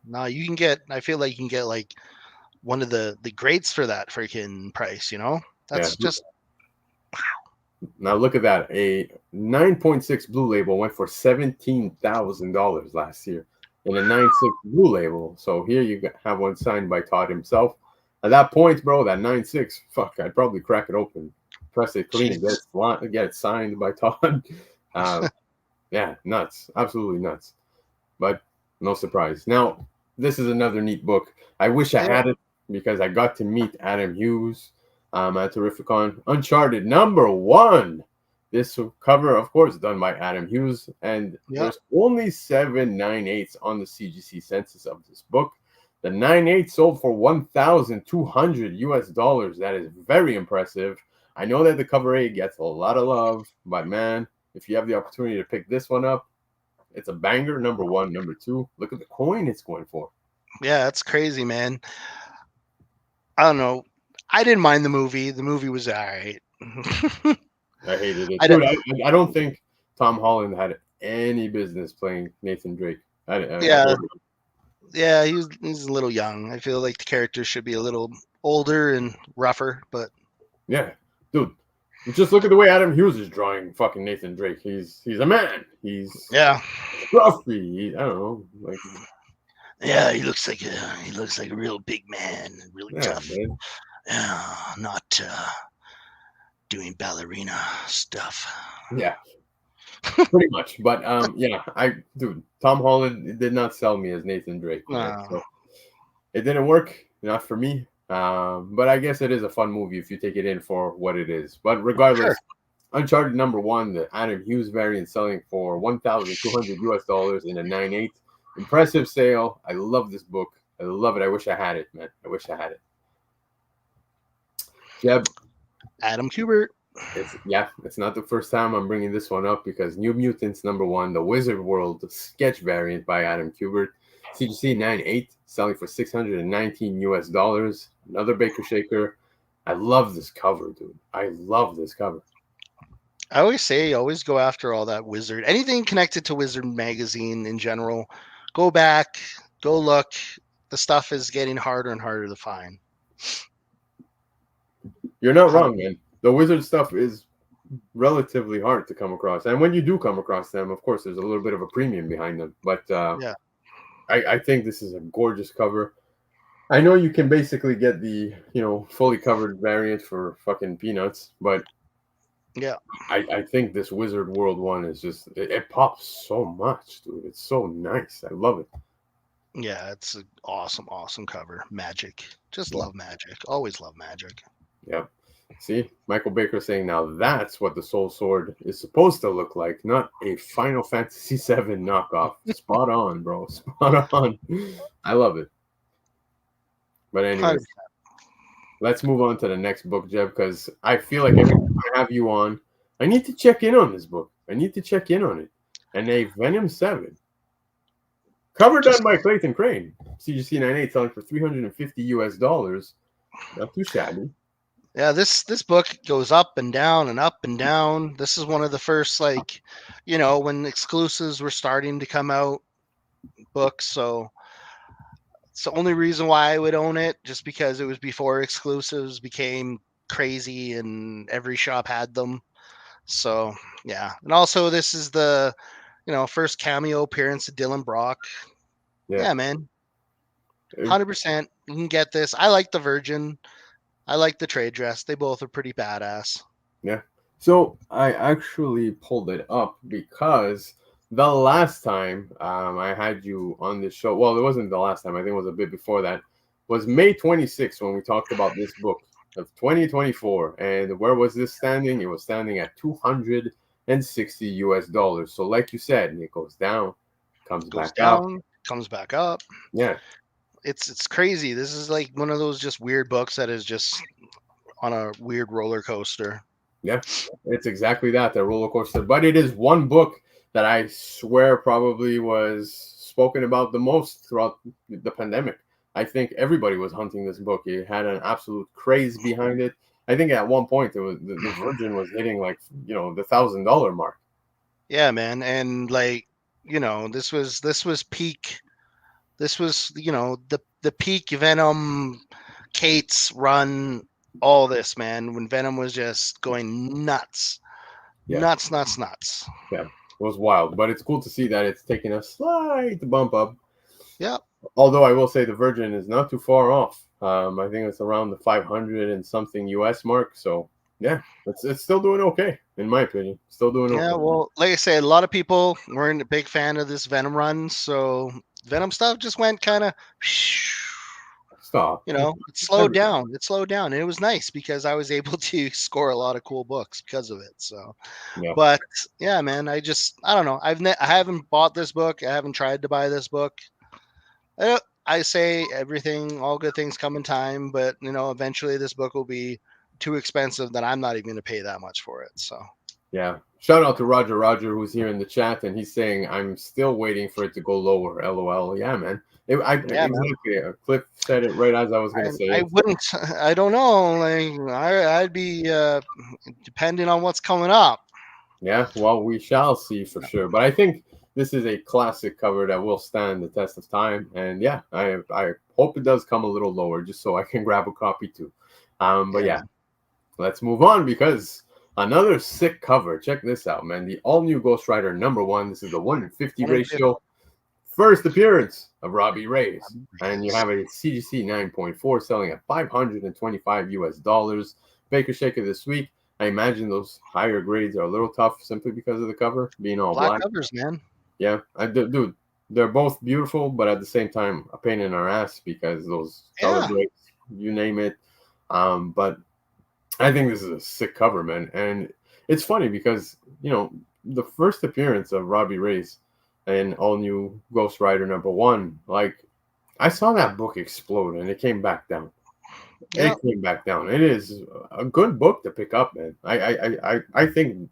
No, you can get. I feel like you can get like one of the greats for that freaking price. Yeah. That's just Now look at that. A 9.6 blue label went for $17,000 last year in a 9.6 blue label. So here you have one signed by Todd himself. At that point, bro, that 9.6, fuck, I'd probably crack it open, press it clean, and get it signed by Todd. Yeah, nuts. Absolutely nuts. But no surprise. Now, this is another neat book. I wish I had it because I got to meet Adam Hughes at Terrificon. Uncharted #1. This cover, of course, done by Adam Hughes, and there's only 7 9/8s on the CGC census of this book. The 9/8 sold for $1,200 US. That is very impressive. I know that the cover A gets a lot of love, but man, if you have the opportunity to pick this one up, it's a banger. #1, #2. Look at the coin it's going for. Yeah, that's crazy, man. I don't know. I didn't mind the movie. The movie was all right. I hated it. Dude, I don't think Tom Holland had any business playing Nathan Drake. Yeah, he's a little young. I feel like the character should be a little older and rougher, but yeah, dude, just look at the way Adam Hughes is drawing fucking Nathan Drake. He's a man. He's scruffy. I don't know, like he looks like a real big man, really tough. Man. Not doing ballerina stuff. Yeah. Pretty much, but Tom Holland did not sell me as Nathan Drake. So it didn't work, not for me. But I guess it is a fun movie if you take it in for what it is. But regardless, Uncharted #1, the Adam Hughes variant, selling for $1,200 in a 9.8. Impressive sale. I love this book. I love it. I wish I had it, man. I wish I had it. Jeb. Adam Kubert. It's not the first time I'm bringing this one up because New Mutants #1, the Wizard World sketch variant by Adam Kubert, CGC 9.8, selling for $619 US. Another Baker Shaker. I love this cover, dude. I love this cover. I always say, always go after all that Wizard. Anything connected to Wizard magazine in general, go back, go look. The stuff is getting harder and harder to find. You're not wrong, man. The Wizard stuff is relatively hard to come across. And when you do come across them, of course, there's a little bit of a premium behind them. But I think this is a gorgeous cover. I know you can basically get the, fully covered variant for fucking peanuts, but I think this Wizard World one is just, it pops so much, dude. It's so nice. I love it. Yeah, it's an awesome cover. Magic. Just love magic. Always love magic. Yep. See, Michael Baker saying now that's what the Soul Sword is supposed to look like, not a Final Fantasy VII knockoff. Spot on, bro. Spot on. I love it. But anyways, let's move on to the next book, Jeb, because I feel like every time I have you on, I need to check in on this book. I need to check in on it. And a Venom 7. Cover done by Clayton Crane. CGC 9.8 selling for $350 US. Not too shabby. Yeah, this book goes up and down and up and down. This is one of the first, when exclusives were starting to come out, books. So it's the only reason why I would own it, just because it was before exclusives became crazy and every shop had them. So yeah, and also this is the first cameo appearance of Dylan Brock. Yeah man, 100%. You can get this. I like the Virgin. I like the trade dress. They both are pretty badass. Yeah. So I actually pulled it up because the last time I had you on this show, well, it wasn't the last time. I think it was a bit before that. was May 26th when we talked about this book of 2024. And where was this standing? It was standing at $260. So like you said, it goes down, comes Goes back up. down, comes back up. Yeah. It's crazy. This is like one of those just weird books that is just on a weird roller coaster. Yeah, it's exactly that, the roller coaster. But it is one book that I swear probably was spoken about the most throughout the pandemic. I think everybody was hunting this book. It had an absolute craze behind it. I think at one point it was the Virgin was hitting like the $1,000 mark. Yeah, man, and like this was peak. This was the peak Venom, Kate's run. All this, man, when Venom was just going nuts, Yeah. nuts. Yeah, it was wild, but it's cool to see that it's taking a slight bump up. Yeah. Although I will say the Virgin is not too far off. I think it's around the 500 and something US mark. So yeah, it's still doing okay in my opinion. Still doing okay. Yeah, well, like I said, a lot of people weren't a big fan of this Venom run, so Venom stuff just went kind of. Stop. It slowed down. It slowed down, and it was nice because I was able to score a lot of cool books because of it. So, Yeah. But yeah, man, I don't know. I haven't bought this book. I haven't tried to buy this book. I say all good things come in time, but eventually this book will be too expensive that I'm not even going to pay that much for it. So. Yeah. Shout out to Roger, who's here in the chat, and he's saying, I'm still waiting for it to go lower. LOL. Yeah, man. Exactly. Cliff said it right as I was going to say. I wouldn't. I don't know. Like I'd be depending on what's coming up. Yeah. Well, we shall see for sure. But I think this is a classic cover that will stand the test of time. And yeah, I hope it does come a little lower just so I can grab a copy too. But yeah, let's move on because another sick cover. Check this out, man. The all-new Ghost Rider #1. This is the 1:50 ratio. First appearance of Robbie Reyes. And you have a CGC 9.4 selling at $525 US. Baker Shaker this week. I imagine those higher grades are a little tough simply because of the cover being all black. Covers, man. Yeah, dude, they're both beautiful, but at the same time, a pain in our ass because those color breaks, you name it. But I think this is a sick cover, man. And it's funny because, the first appearance of Robbie Reyes and all new Ghost Rider #1, like I saw that book explode and it came back down. It came back down. It is a good book to pick up, man. I think,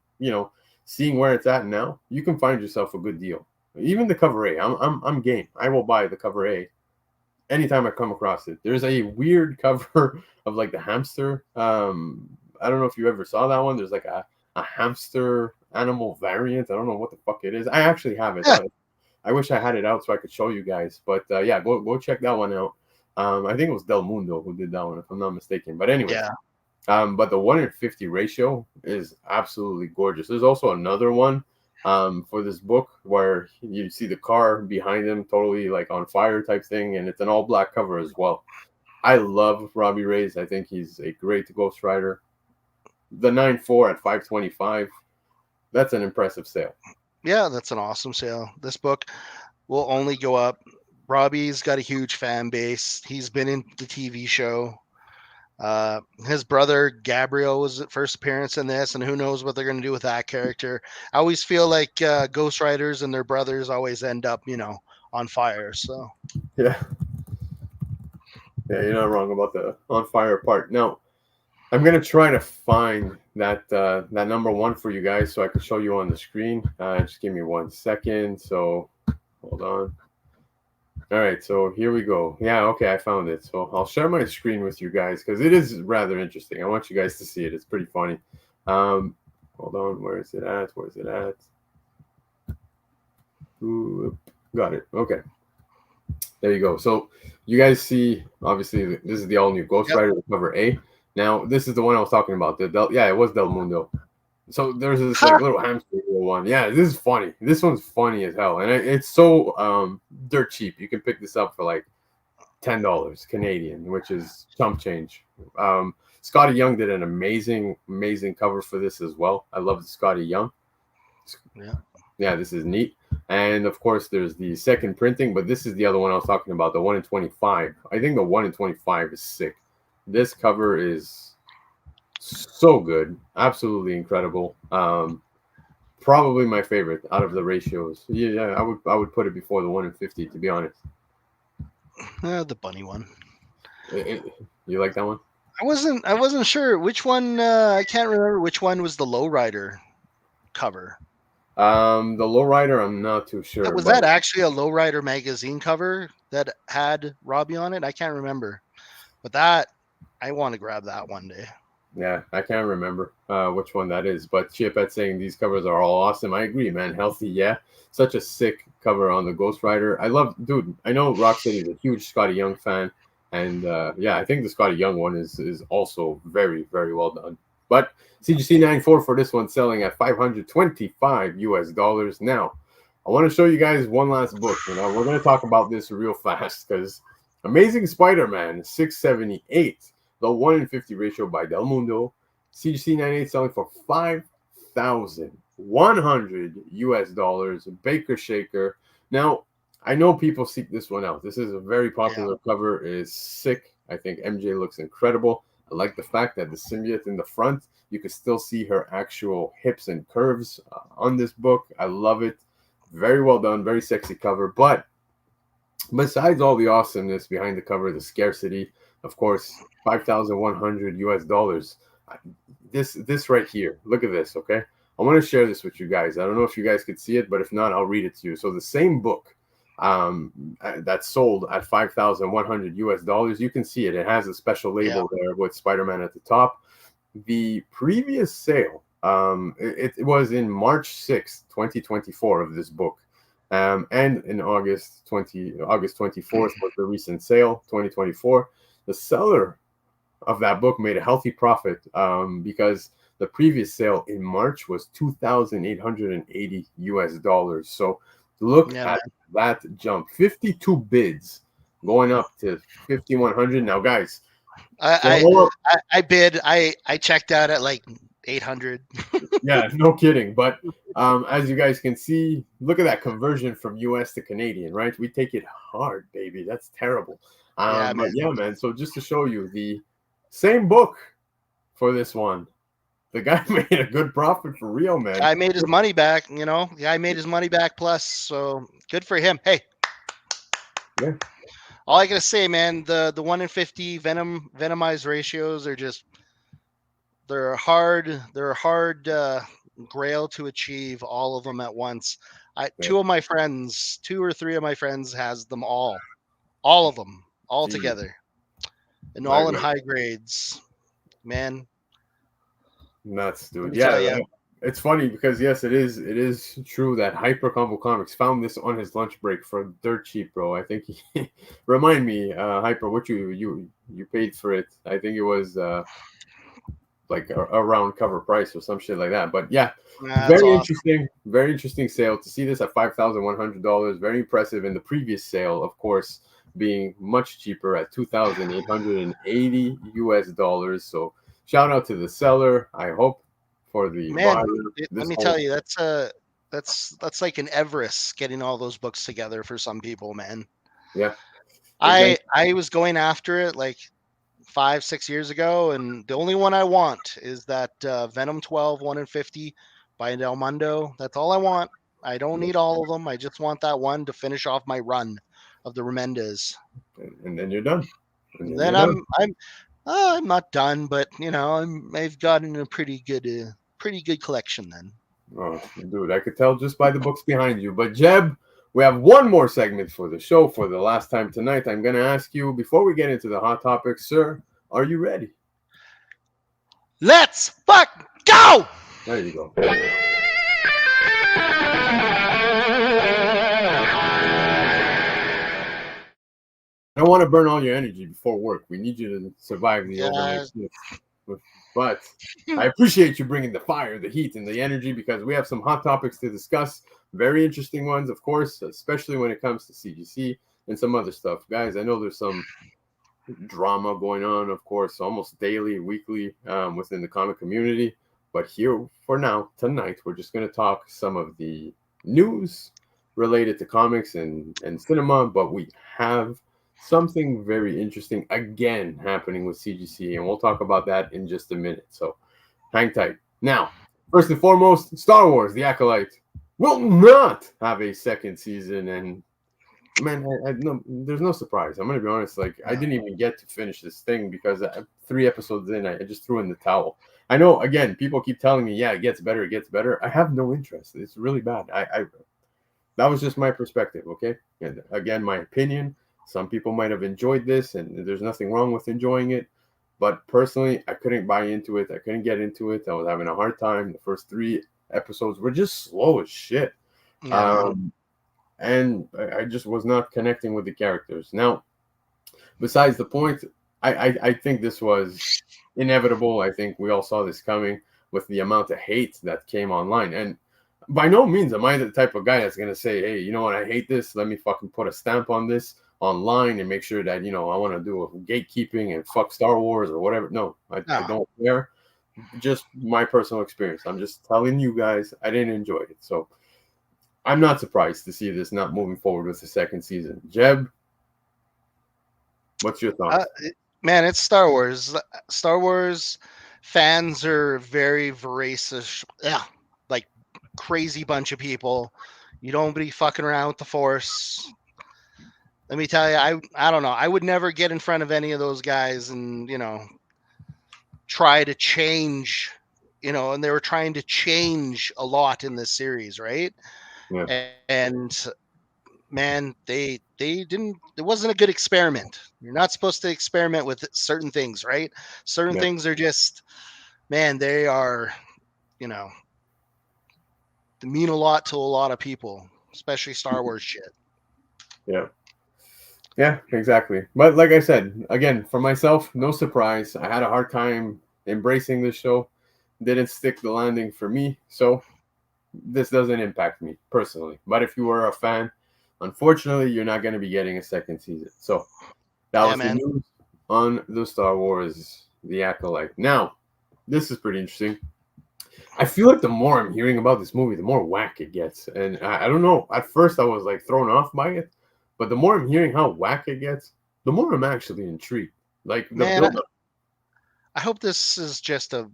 seeing where it's at now, you can find yourself a good deal. Even the cover A, I'm game. I will buy the cover A anytime I come across it. There's a weird cover of like the hamster. I don't know if you ever saw that one. There's like a hamster animal variant. I don't know what the fuck it is. I actually have it. I wish I had it out so I could show you guys. But yeah, go check that one out. I think it was Del Mundo who did that one, if I'm not mistaken. But anyway, but the 1:50 ratio is absolutely gorgeous. There's also another one for this book where you see the car behind him totally like on fire type thing, and it's an all black cover as well. I love Robbie Reyes. I think he's a great Ghost Rider. The 9.4 at $525. That's an impressive sale. Yeah, that's an awesome sale. This book will only go up. Robbie's got a huge fan base. He's been in the TV show. His brother Gabriel was the first appearance in this, and who knows what they're going to do with that character. I always feel like Ghost Riders and their brothers always end up, on fire. So yeah, you're not wrong about the on fire part. Now, I'm gonna try to find that #1 for you guys so I can show you on the screen. Just give me 1 second. So hold on. All right, so here we go. Yeah, okay, I found it. So I'll share my screen with you guys because it is rather interesting. I want you guys to see it. It's pretty funny. Hold on, where is it at? Ooh, got it. Okay. There you go. So you guys see, obviously, this is the all-new Ghost Rider, the cover A. Now, this is the one I was talking about. It was Del Mundo. So there's this like little hamster one. Yeah, this is funny. This one's funny as hell, and it's so dirt cheap. You can pick this up for like $10 Canadian, which is chump change. Scotty Young did an amazing cover for this as well. I love Scotty Young. Yeah, this is neat. And of course, there's the second printing, but this is the other one I was talking about, the 1 in 25. I think the 1 in 25 is sick. This cover is so good, absolutely incredible. Probably my favorite out of the ratios. Yeah, I would put it before the 1 in 50, to be honest. The bunny one. You like that one? I wasn't sure which one. I can't remember which one was the lowrider cover. The lowrider, I'm not too sure. Was that actually a lowrider magazine cover that had Robbie on it? I can't remember, but that I want to grab that one day. Yeah, I can't remember which one that is. But Chipette saying these covers are all awesome. I agree, man. Healthy, yeah. Such a sick cover on the Ghost Rider. I love, dude. I know Rocksteady is a huge Scotty Young fan, and yeah, I think the Scotty Young one is also very, very well done. But CGC 94 for this one selling at $525 US. Now, I want to show you guys one last book. You know, we're going to talk about this real fast because Amazing Spider-Man 678, the 1 in 50 ratio by Del Mundo. CGC 98 selling for $5,100 US. Baker Shaker. Now, I know people seek this one out. This is a very popular cover. It is sick. I think MJ looks incredible. I like the fact that the symbiote in the front, you can still see her actual hips and curves on this book. I love it. Very well done. Very sexy cover. But besides all the awesomeness behind the cover, the scarcity, of course, $5,100 US. This right here. Look at this, okay? I want to share this with you guys. I don't know if you guys could see it, but if not, I'll read it to you. So the same book that's sold at $5,100 US. You can see it. It has a special label there with Spider-Man at the top. The previous sale, it was in March 6th, 2024 of this book. And in August 24th was the recent sale, 2024. The seller of that book made a healthy profit because the previous sale in March was $2,880 US. So look at that jump. 52 bids going up to 5,100. Now, guys, I bid. I checked out at like 800. Yeah, no kidding. But as you guys can see, look at that conversion from US to Canadian, right? We take it hard, baby. That's terrible. But yeah, man. So just to show you the same book for this one, the guy made a good profit for real, man. I made his money back, you know. The guy made his money back plus, so good for him. Hey, yeah. All I gotta say, man, the 1 in 50 venomized ratios are just they're a hard grail to achieve all of them at once. Two or three of my friends has them all of them together, and all in high grades, man. Nuts, dude. Yeah, it's funny because yes, it is true that Hyper Combo Comics found this on his lunch break for dirt cheap, bro. I think he remind me, Hyper, what you paid for it. I think it was like around cover price or some shit like that. But yeah, very interesting sale. To see this at $5,100, very impressive. In the previous sale, of course, being much cheaper at $2,880 US. So shout out to the seller. I hope for the buyer. Let me tell you, that's like an Everest getting all those books together for some people, man. Yeah, I was going after it like 5-6 years ago, and the only one I want is that Venom 12 1 in 50 by Del Mundo. That's all I want. I don't need all of them. I just want that one to finish off my run of the Remendez. And then you're done. Then I'm not done, but you know, I've gotten a pretty good collection then. Oh, dude, I could tell just by the books behind you. But Jeb, we have one more segment for the show for the last time tonight. I'm going to ask you, before we get into the hot topics, sir, are you ready? Let's go! There you go. I don't want to burn all your energy before work. We need you to survive the overnight shift. But I appreciate you bringing the fire, the heat, and the energy because we have some hot topics to discuss. Very interesting ones, of course, especially when it comes to CGC and some other stuff. Guys, I know there's some drama going on, of course, almost daily, weekly within the comic community. But here for now, tonight, we're just going to talk some of the news related to comics and cinema, but we have something very interesting again happening with CGC, and we'll talk about that in just a minute. So hang tight. Now, first and foremost, Star Wars: The Acolyte will not have a second season, and man, no, there's no surprise. I'm gonna be honest. Like, I didn't even get to finish this thing because 3 episodes in, I just threw in the towel. I know. Again, people keep telling me, "Yeah, it gets better. It gets better." I have no interest. It's really bad. I that was just my perspective. Okay, and again, my opinion. Some people might have enjoyed this, and there's nothing wrong with enjoying it. But personally, I couldn't buy into it. I couldn't get into it. I was having a hard time. The first 3 episodes were just slow as shit. Yeah. And I just was not connecting with the characters. Now, besides the point, I think this was inevitable. I think we all saw this coming with the amount of hate that came online. And by no means am I the type of guy that's going to say, hey, you know what, I hate this. Let me fucking put a stamp on this online and make sure that, I want to do a gatekeeping and fuck Star Wars or whatever. No, I don't care. Just my personal experience. I'm just telling you guys I didn't enjoy it. So I'm not surprised to see this not moving forward with the second season. Jeb, what's your thoughts? Man, it's Star Wars. Star Wars fans are very voracious. Yeah, like crazy bunch of people. You don't be fucking around with the Force. Let me tell you, I don't know. I would never get in front of any of those guys and try to change. And they were trying to change a lot in this series, right? Yeah. And man, they didn't. It wasn't a good experiment. You're not supposed to experiment with certain things, right? Certain things are just, man, they are, they mean a lot to a lot of people, especially Star Wars shit. Yeah, exactly. But like I said, again, for myself, no surprise. I had a hard time embracing this show. Didn't stick the landing for me, so this doesn't impact me personally. But if you were a fan, unfortunately, you're not going to be getting a second season. So that was the news on the Star Wars: The Acolyte. Now, this is pretty interesting. I feel like the more I'm hearing about this movie, the more whack it gets. And I don't know. At first, I was like thrown off by it. But the more I'm hearing how whack it gets, the more I'm actually intrigued. Like the build-up. I hope this is just a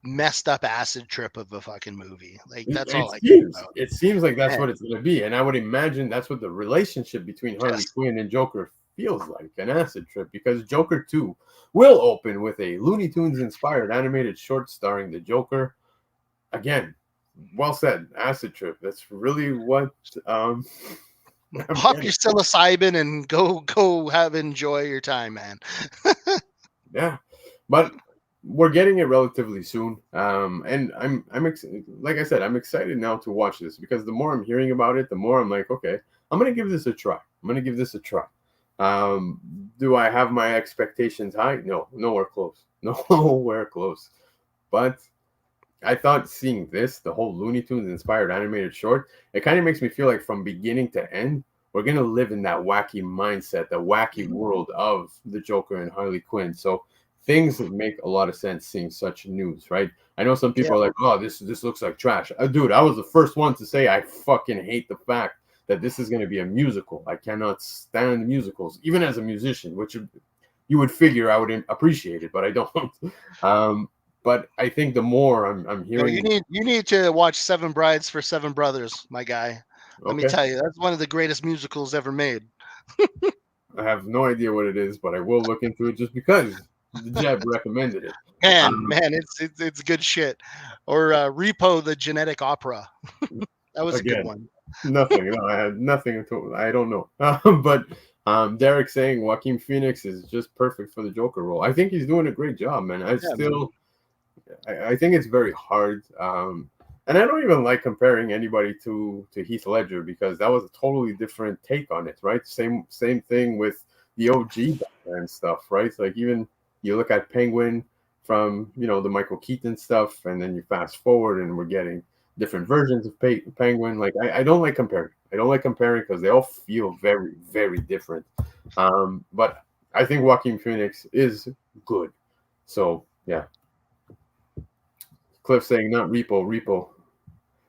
messed up acid trip of a fucking movie. Like that's all I care about. It seems like that's what it's going to be, and I would imagine that's what the relationship between Harley Quinn and Joker feels like, an acid trip, because Joker 2 will open with a Looney Tunes inspired animated short starring the Joker. Again, well said, acid trip. That's really what pop your psilocybin and go enjoy your time, man. Yeah, but we're getting it relatively soon, and I'm like I said, I'm excited now to watch this, because the more I'm hearing about it, the more I'm like, okay, I'm gonna give this a try. Do I have my expectations high? No, nowhere close. Nowhere close. But I thought seeing this, the whole Looney Tunes inspired animated short, it kind of makes me feel like from beginning to end, we're going to live in that wacky mindset, the wacky world of the Joker and Harley Quinn. So things make a lot of sense seeing such news, right? I know some people are like, oh, this looks like trash. Dude, I was the first one to say I fucking hate the fact that this is going to be a musical. I cannot stand musicals, even as a musician, which you would figure I would appreciate it, but I don't. But I think the more I'm hearing, you need to watch Seven Brides for Seven Brothers, my guy. Let me tell you, that's one of the greatest musicals ever made. I have no idea what it is, but I will look into it just because Jeb recommended it. Man, it's good shit. Or Repo the Genetic Opera. That was a good one. Nothing. No, I had nothing. I don't know. But Derek saying Joaquin Phoenix is just perfect for the Joker role. I think he's doing a great job, man. I think it's very hard. And I don't even like comparing anybody to Heath Ledger, because that was a totally different take on it, right? Same thing with the OG Batman stuff, right? So like, even you look at Penguin from, the Michael Keaton stuff, and then you fast forward and we're getting different versions of Penguin. Like, I don't like comparing. Because they all feel very, very different. But I think Joaquin Phoenix is good. So, yeah. Cliff saying not Repo.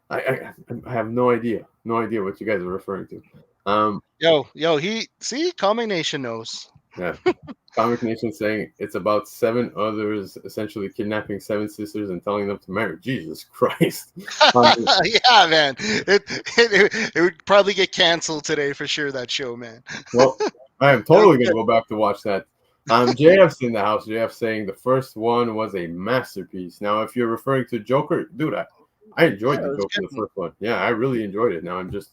I have no idea what you guys are referring to. He see Comic Nation knows. Yeah. Comic Nation saying it's about 7 others essentially kidnapping 7 sisters and telling them to marry. Jesus Christ. Yeah, man. It would probably get canceled today for sure. That show, man. Well, I am That was totally going to good. go back to watch that. JF's in the house. JF saying the first one was a masterpiece. Now, if you're referring to Joker, dude, I enjoyed Yeah, the it was Joker, the good. first one. Yeah, I really enjoyed it. Now I'm just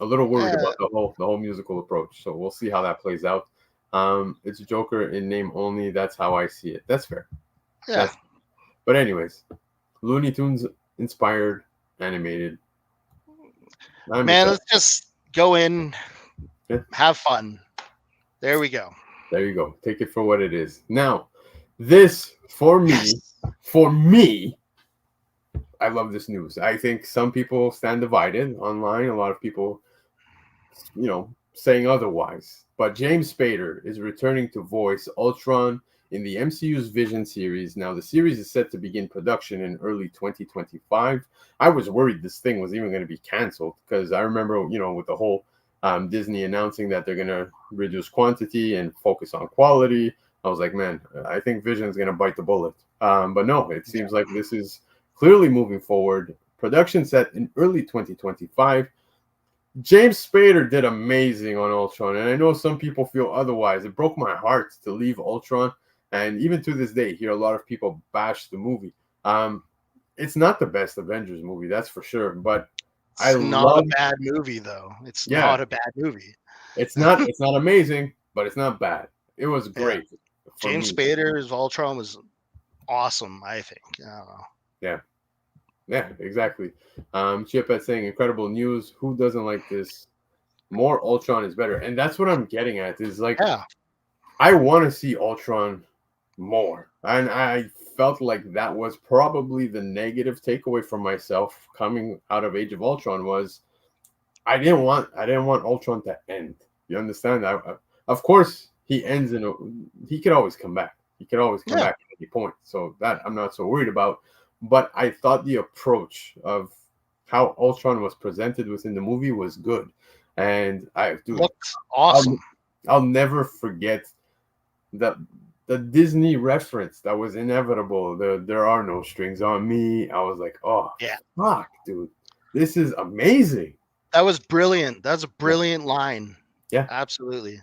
a little worried Yeah, about the whole musical approach. So we'll see how that plays out. It's Joker in name only. That's how I see it. That's fair. yeah, That's But anyways, Looney Tunes inspired animated. I'm man. excited. Let's just go in, Yeah, have fun. There we go. there you go. Take it for what it is. Now, this for Yes. me, I love this news. I think some people stand divided online. A lot of people, saying otherwise. But James Spader is returning to voice Ultron in the MCU's Vision series. Now, the series is set to begin production in early 2025. I was worried this thing was even going to be canceled because I remember, with the whole Disney announcing that they're going to reduce quantity and focus on quality. I was like, man, I think Vision is going to bite the bullet. But no, it seems like this is clearly moving forward. Production set in early 2025. James Spader did amazing on Ultron, and I know some people feel otherwise. It broke my heart to leave Ultron, and even to this day, hear a lot of people bash the movie. It's not the best Avengers movie, that's for sure, but I It's not a love, bad movie, though. It's yeah, not a bad movie. it's not amazing, but it's not bad. It was Yeah, great for James me. Spader's Voltron was awesome. I think. I don't know. Yeah, yeah, exactly. Chip at saying incredible news. Who doesn't like this? More Ultron is better, and that's what I'm getting at. Is like Yeah, I want to see Ultron more. And I felt like that was probably the negative takeaway from myself coming out of Age of Ultron was I didn't want Ultron to end. You understand? Of course he ends he could always come back. He could always come yeah. back at any point. So that I'm not so worried about. But I thought the approach of how Ultron was presented within the movie was good. And dude, Looked awesome. I'll never forget the the Disney reference that was inevitable. There are no strings on me. I was like, oh Yeah, fuck, dude, this is amazing. that was brilliant. That's a Yeah, brilliant line. yeah, Absolutely.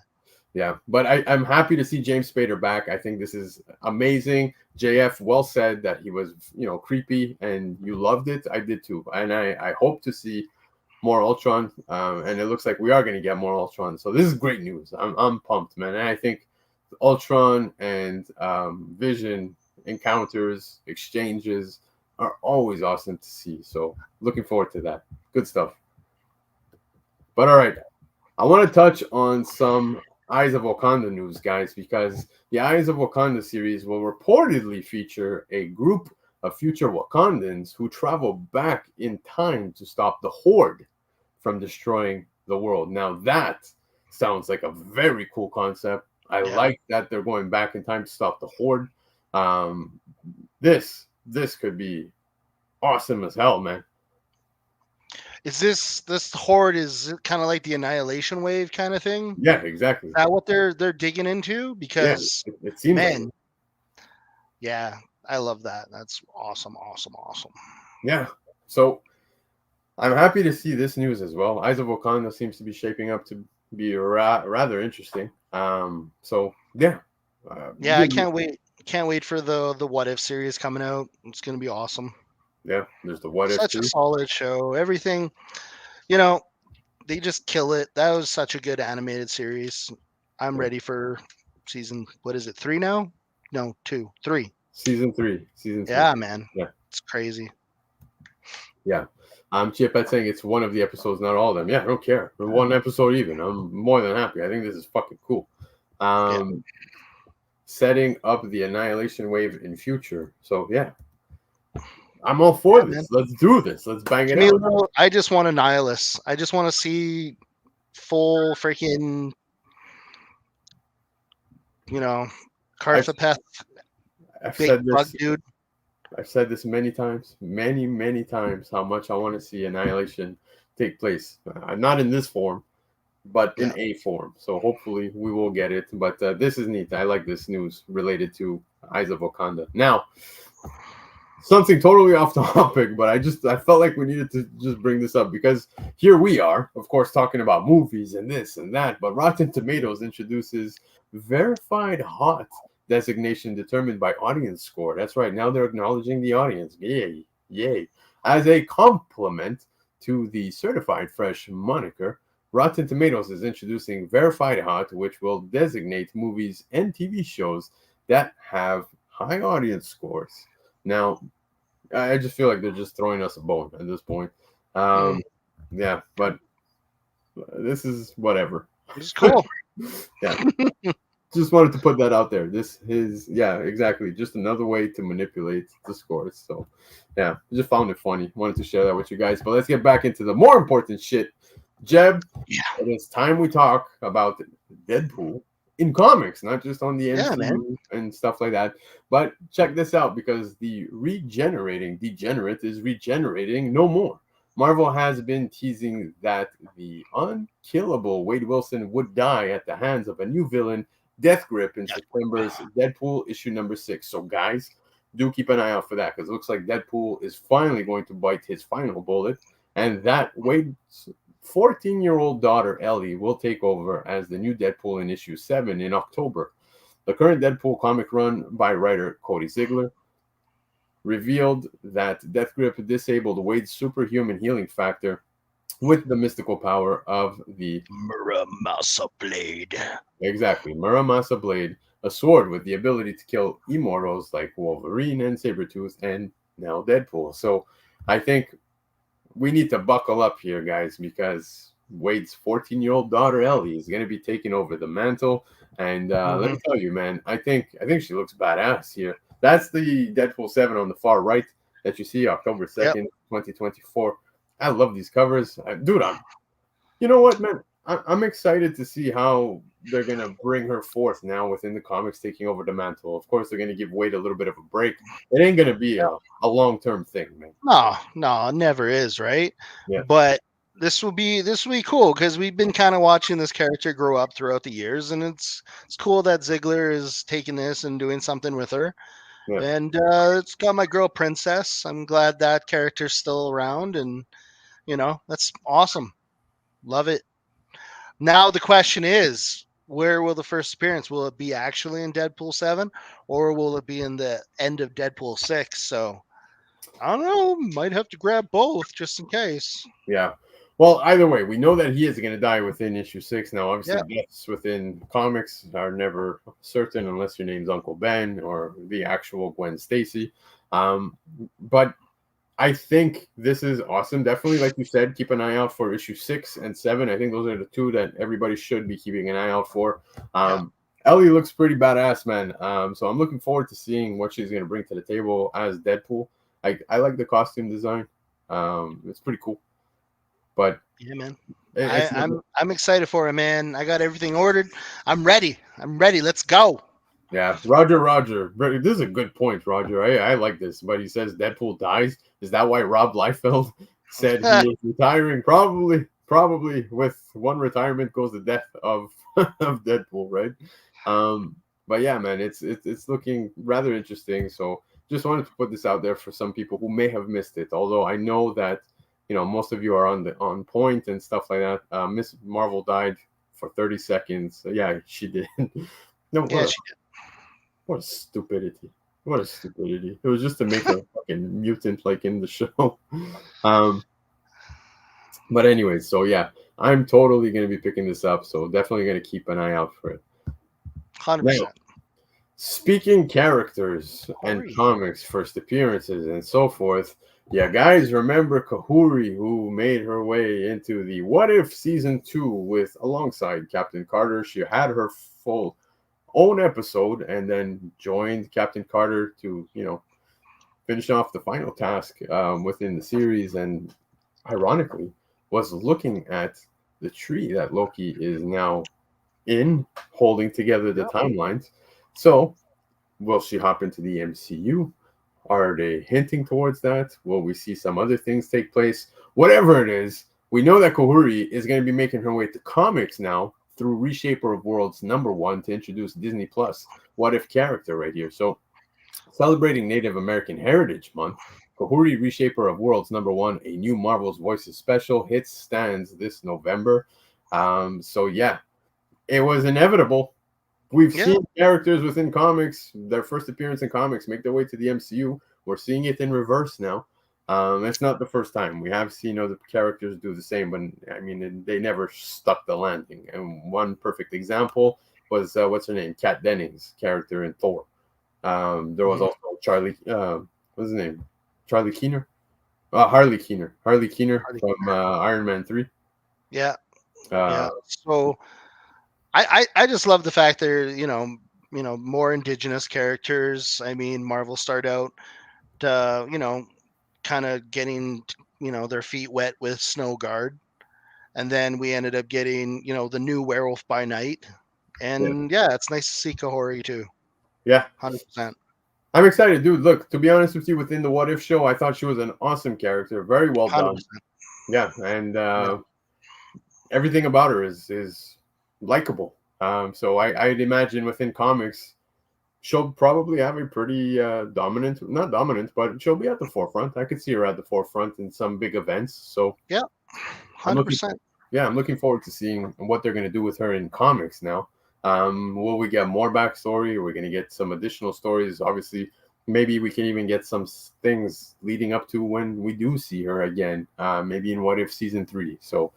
yeah. But I'm happy to see James Spader back. I think this is amazing. JF well said that he was creepy and you loved it. I did too, and I hope to see more Ultron. And it looks like we are going to get more Ultron. So this is great news. I'm pumped, man. And I think Ultron and Vision encounters, exchanges are always awesome to see. So looking forward to that. Good stuff. But all right, I want to touch on some Eyes of Wakanda news, guys, because the Eyes of Wakanda series will reportedly feature a group of future Wakandans who travel back in time to stop the Horde from destroying the world. Now that sounds like a very cool concept. I Yeah. like that they're going back in time to stop the Horde. Um, this could be awesome as hell, man. Is this horde is kind of like the annihilation wave kind of thing? Is Yeah, exactly. that what they're digging into? Yeah, Because it seems like man, it. yeah, I love that. That's awesome, awesome, awesome. Yeah. So I'm happy to see this news as well. Eyes of Wakanda seems to be shaping up to be rather interesting. So yeah, Yeah, I really, can't wait. Can't wait for the What If series coming out. It's gonna be awesome. yeah. There's the what if Such a too. solid show. Everything, you know, they just kill it. That was such a good animated series. I'm Yeah. ready for season. What is it? 3 now? No, 2, 3. Season 3. Season 3. Yeah, man, Yeah. it's crazy. Yeah. Chip at saying it's one of the episodes, not all of them. Yeah, I don't care. One episode even. I'm more than happy. I think this is fucking cool. Yeah. Setting up the annihilation wave in future. So yeah, I'm all for Yeah, man. this. Let's do this. Let's bang Give it me a out. little. I just want a nihilist. I just want to see full freaking, you know, I've, Karthapeth, I've big said bug this. dude. I've said this many times, many times, how much I want to see Annihilation take place. Not in this form, but Yeah. in a form. So hopefully we will get it. But this is neat. I like this news related to Eyes of Wakanda. Now, something totally off topic, but I felt like we needed to just bring this up because here we are, of course, talking about movies and this and that. But Rotten Tomatoes introduces verified hot designation determined by audience score. That's right. Now they're acknowledging the audience. Yay, yay! As a compliment to the certified fresh moniker, Rotten Tomatoes is introducing verified hot, which will designate movies and TV shows that have high audience scores. Now, I just feel like they're just throwing us a bone at this point. Mm, Yeah, but this is whatever. it's cool. Yeah, just wanted to put that out there. This is, yeah, exactly, just another way to manipulate the scores. So, yeah, just found it funny. Wanted to share that with you guys. But let's get back into the more important shit. Jeb, Yeah. it's time we talk about Deadpool in comics, not just on the Yeah, man. MCU and stuff like that. But check this out, because the regenerating degenerate is regenerating no more. Marvel has been teasing that the unkillable Wade Wilson would die at the hands of a new villain, Death Grip, in September's Deadpool issue number 6. So, guys, do keep an eye out for that, because it looks like Deadpool is finally going to bite his final bullet, and that Wade's 14-year-old daughter Ellie will take over as the new Deadpool in issue 7 in October. The current Deadpool comic run by writer Cody Ziegler revealed that Death Grip disabled Wade's superhuman healing factor with the mystical power of the Muramasa blade. exactly Muramasa blade, a sword with the ability to kill immortals like Wolverine and Sabretooth and now Deadpool. So I think we need to buckle up here, guys, because Wade's 14-year-old daughter Ellie is going to be taking over the mantle. And let me tell you, man, I think she looks badass here. That's the Deadpool 7 on the far right that you see, October 2nd, 2024. I love these covers. Dude, you know what, man? I'm excited to see how they're going to bring her forth now within the comics, taking over the mantle. Of course, they're going to give Wade a little bit of a break. It ain't going to be a long-term thing, man. No, it never is, right? Yeah. But this will be cool because we've been kind of watching this character grow up throughout the years, and it's cool that Ziegler is taking this and doing something with her. Yeah. And it's got my girl Princess. I'm glad that character's still around, and that's awesome. Love it. Now the question is, where will the first appearance? Will it be actually in Deadpool 7, or will it be in the end of Deadpool 6? So I don't know. Might have to grab both just in case. Yeah. Well, either way, we know that he is going to die within issue 6. Now, obviously, Yeah. deaths within comics are never certain unless your name's Uncle Ben or the actual Gwen Stacy. But I think this is awesome. Definitely, like you said, keep an eye out for issue 6 and 7. I think those are the two that everybody should be keeping an eye out for. Ellie looks pretty badass, man. So I'm looking forward to seeing what she's going to bring to the table as Deadpool. I like the costume design. It's pretty cool. But yeah, man, I'm excited for it, man. I got everything ordered. I'm ready. Let's go. Yeah, Roger. This is a good point, Roger. I like this. But he says Deadpool dies. Is that why Rob Liefeld said he is retiring? Probably with one retirement goes the death of of Deadpool, right? But yeah, man, it's looking rather interesting. So just wanted to put this out there for some people who may have missed it. Although I know that most of you are on point and stuff like that. Miss Marvel died for 30 seconds. So yeah, she did. No, Yeah, she did. What a stupidity. What a stupidity. It was just to make a fucking mutant like in the show. But anyway, so yeah, I'm totally going to be picking this up. So definitely going to keep an eye out for it. 100%. Now, speaking characters and comics, first appearances, and so forth. Yeah, guys, remember Kahuri, who made her way into the What If Season 2 alongside Captain Carter. She had her full own episode and then joined Captain Carter to, finish off the final task within the series, and ironically was looking at the tree that Loki is now in, holding together the timelines. So will she hop into the MCU? Are they hinting towards that? Will we see some other things take place? Whatever it is, we know that Kohuri is going to be making her way to comics now through Reshaper of Worlds #1 to introduce Disney Plus What If character right here. So, celebrating Native American Heritage Month, Kohuri Reshaper of Worlds #1, a new Marvel's Voices special, hits stands this November. So yeah, it was inevitable. We've seen characters within comics, their first appearance in comics, make their way to the MCU. We're seeing it in reverse now. It's not the first time. We have seen other characters do the same, but I mean, they never stuck the landing. And one perfect example was, what's her name? Kat Dennings' character in Thor. There was also Charlie, what's his name? Charlie Keener? Harley Keener. Harley Keener from Iron Man 3. Yeah. So I just love the fact they're, more indigenous characters. I mean, Marvel started out, kind of getting, their feet wet with Snow Guard. And then we ended up getting, the new Werewolf by Night. And it's nice to see Kohori too. Yeah. 100%. I'm excited, dude. Look, to be honest with you, within the What If show, I thought she was an awesome character. Very well 100%. done. Yeah. And everything about her is likable. So I'd imagine within comics, she'll probably have a pretty not dominant, but she'll be at the forefront. I could see her at the forefront in some big events. So yeah, 100%. I'm looking forward to seeing what they're going to do with her in comics now. Will we get more backstory? Are we going to get some additional stories? Obviously, maybe we can even get some things leading up to when we do see her again, maybe in What If Season 3. So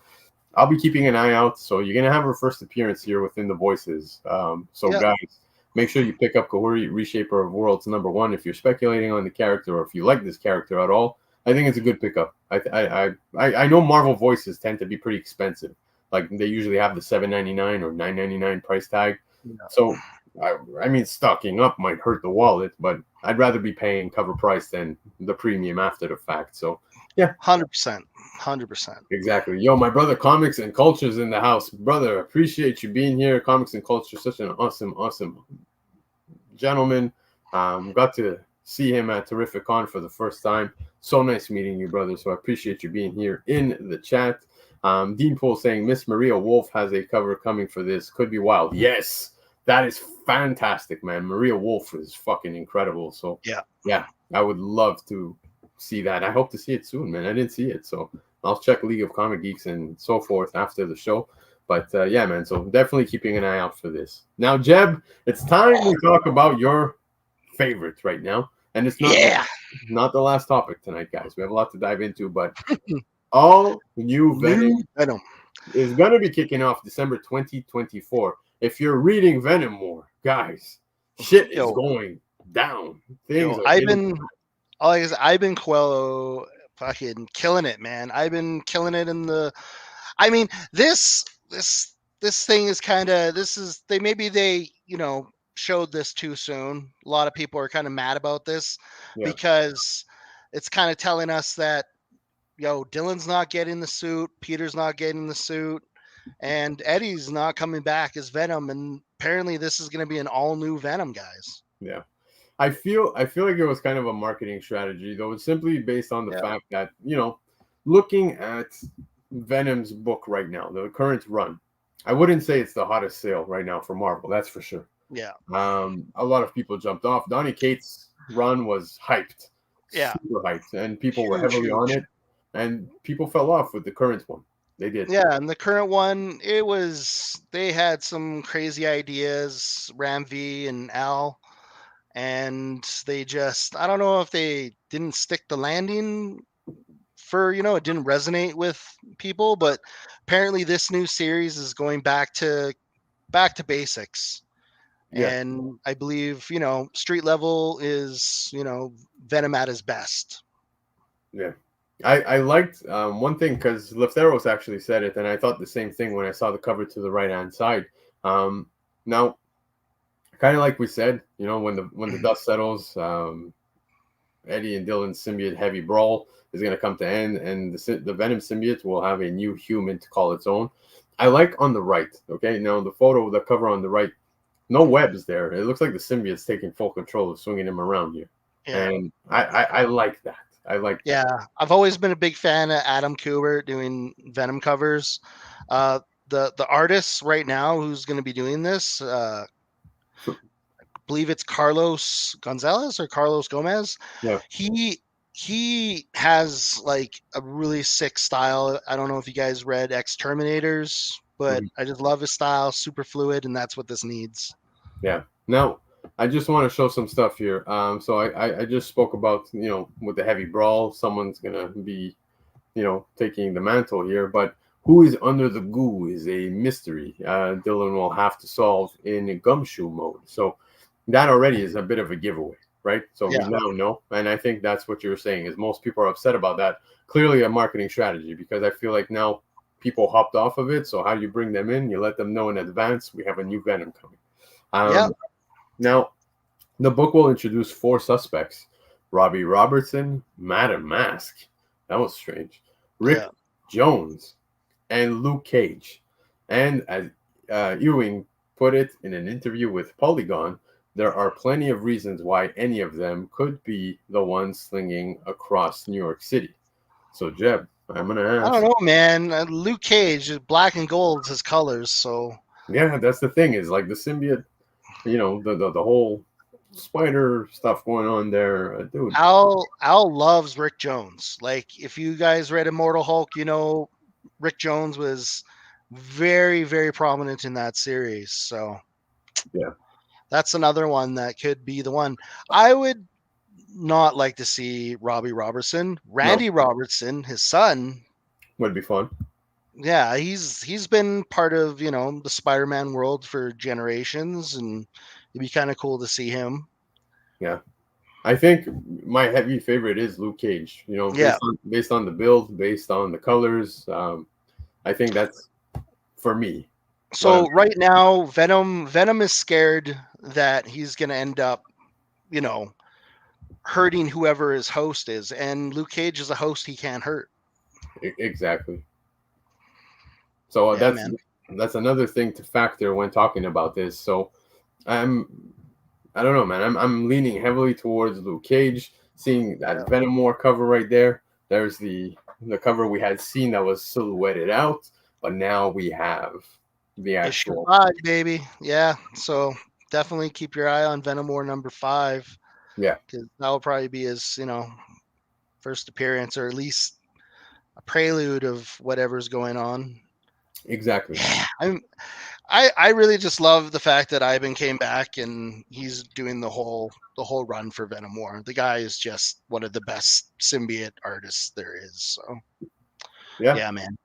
I'll be keeping an eye out. So you're going to have her first appearance here within the Voices. Guys, make sure you pick up Kohori Reshaper of Worlds #1 if you're speculating on the character or if you like this character at all. I think it's a good pickup. I know Marvel Voices tend to be pretty expensive. Like they usually have the $7.99 or $9.99 price tag. Yeah. So I mean, stocking up might hurt the wallet, but I'd rather be paying cover price than the premium after the fact. So yeah, 100%. Exactly. Yo, my brother, Comics and Culture's in the house. Brother, appreciate you being here. Comics and Culture, such an awesome gentleman. Got to see him at Terrificon for the first time. So nice meeting you, brother. So I appreciate you being here in the chat. Dean Poole saying Miss Maria Wolf has a cover coming for this. Could be wild. Yes, that is fantastic, man. Maria Wolf is fucking incredible. So yeah, I would love to see that. I hope to see it soon, man. I didn't see it, so I'll check League of Comic Geeks and so forth after the show. But yeah, man. So definitely keeping an eye out for this. Now, Jeb, it's time we talk about your favorites right now, and it's not the last topic tonight, guys. We have a lot to dive into, but all new Venom is going to be kicking off December 2024. If you're reading Venom more, guys, shit is going down. I've been Quello fucking killing it, man. I've been killing it in the. I mean, this thing is kind of they showed this too soon. A lot of people are kind of mad about this because it's kind of telling us that Dylan's not getting the suit, Peter's not getting the suit, and Eddie's not coming back as Venom, and apparently this is going to be an all new Venom, guys. Yeah. I feel like it was kind of a marketing strategy, though. It's simply based on the fact that, looking at Venom's book right now, the current run, I wouldn't say it's the hottest sale right now for Marvel. That's for sure. Yeah. A lot of people jumped off. Donny Cates' run was hyped. Yeah. Super hyped. And people were heavily on it. And people fell off with the current one. They did. Yeah, and the current one, they had some crazy ideas, Ram V and Al. And they I don't know if they didn't stick the landing for, it didn't resonate with people, but apparently this new series is going back to basics. Yeah. And I believe, street level is, Venom at his best. Yeah. I liked one thing because Lefteros actually said it, and I thought the same thing when I saw the cover to the right-hand side. Now, kind of like we said, when the dust settles, Eddie and Dylan's symbiote heavy brawl is going to come to end, and the Venom symbiote will have a new human to call its own. I like on the right, okay? Now, the cover on the right, no webs there. It looks like the symbiote's taking full control of swinging him around here. Yeah. and I like that. I like that. Yeah, I've always been a big fan of Adam Kubert doing Venom covers. The artist right now who's going to be doing this, believe it's Carlos Gonzalez or Carlos Gomez. Yeah. He has like a really sick style. I don't know if you guys read Exterminators, but Mhm. I just love his style, super fluid, and that's what this needs. Yeah. Now, I just want to show some stuff here. So I just spoke about, with the heavy brawl, someone's gonna be, taking the mantle here. But who is under the goo is a mystery. Dylan will have to solve in gumshoe mode. So that already is a bit of a giveaway, right? So we Yeah. now know, and I think that's what you're saying is most people are upset about that. Clearly a marketing strategy, because I feel like now people hopped off of it. So how do you bring them in? You let them know in advance we have a new Venom coming. Yeah. Now, the book will introduce 4 suspects: Robbie Robertson, Madam Mask. That was strange. Rick Yeah. Jones, and Luke Cage. And as Ewing put it in an interview with Polygon, there are plenty of reasons why any of them could be the ones slinging across New York City. So, Jeb, I'm going to I don't ask. know, man. Luke Cage, black and gold is his colors, so Yeah, that's the thing is like the symbiote, the whole spider stuff going on there, dude. Al loves Rick Jones. Like if you guys read Immortal Hulk, Rick Jones was very, very prominent in that series. So Yeah, that's another one that could be the one. I would not like to see Robbie Robertson. no, Randy Robertson, his son, would be fun. yeah, he's been part of, the Spider-Man world for generations, and it'd be kind of cool to see him. Yeah, I think my heavy favorite is Luke Cage. Yeah. Based on the build, based on the colors. I think that's for me. What I'm So right now, Venom is scared that he's gonna end up, you know, hurting whoever his host is, and Luke Cage is a host he can't hurt. exactly. So Yeah, man. that's another thing to factor when talking about this. So I'm I don't know, man. I'm leaning heavily towards Luke Cage. Seeing that Yeah. Venom War cover right there. There's the cover we had seen that was silhouetted out, but now we have the Issue actual. 5, baby. Yeah. So definitely keep your eye on Venom War #5, Yeah, because that will probably be his, first appearance, or at least a prelude of whatever's going on. exactly. Yeah, I really just love the fact that Ivan came back and he's doing the whole run for Venom War. The guy is just one of the best symbiote artists there is. So Yeah, yeah, man, I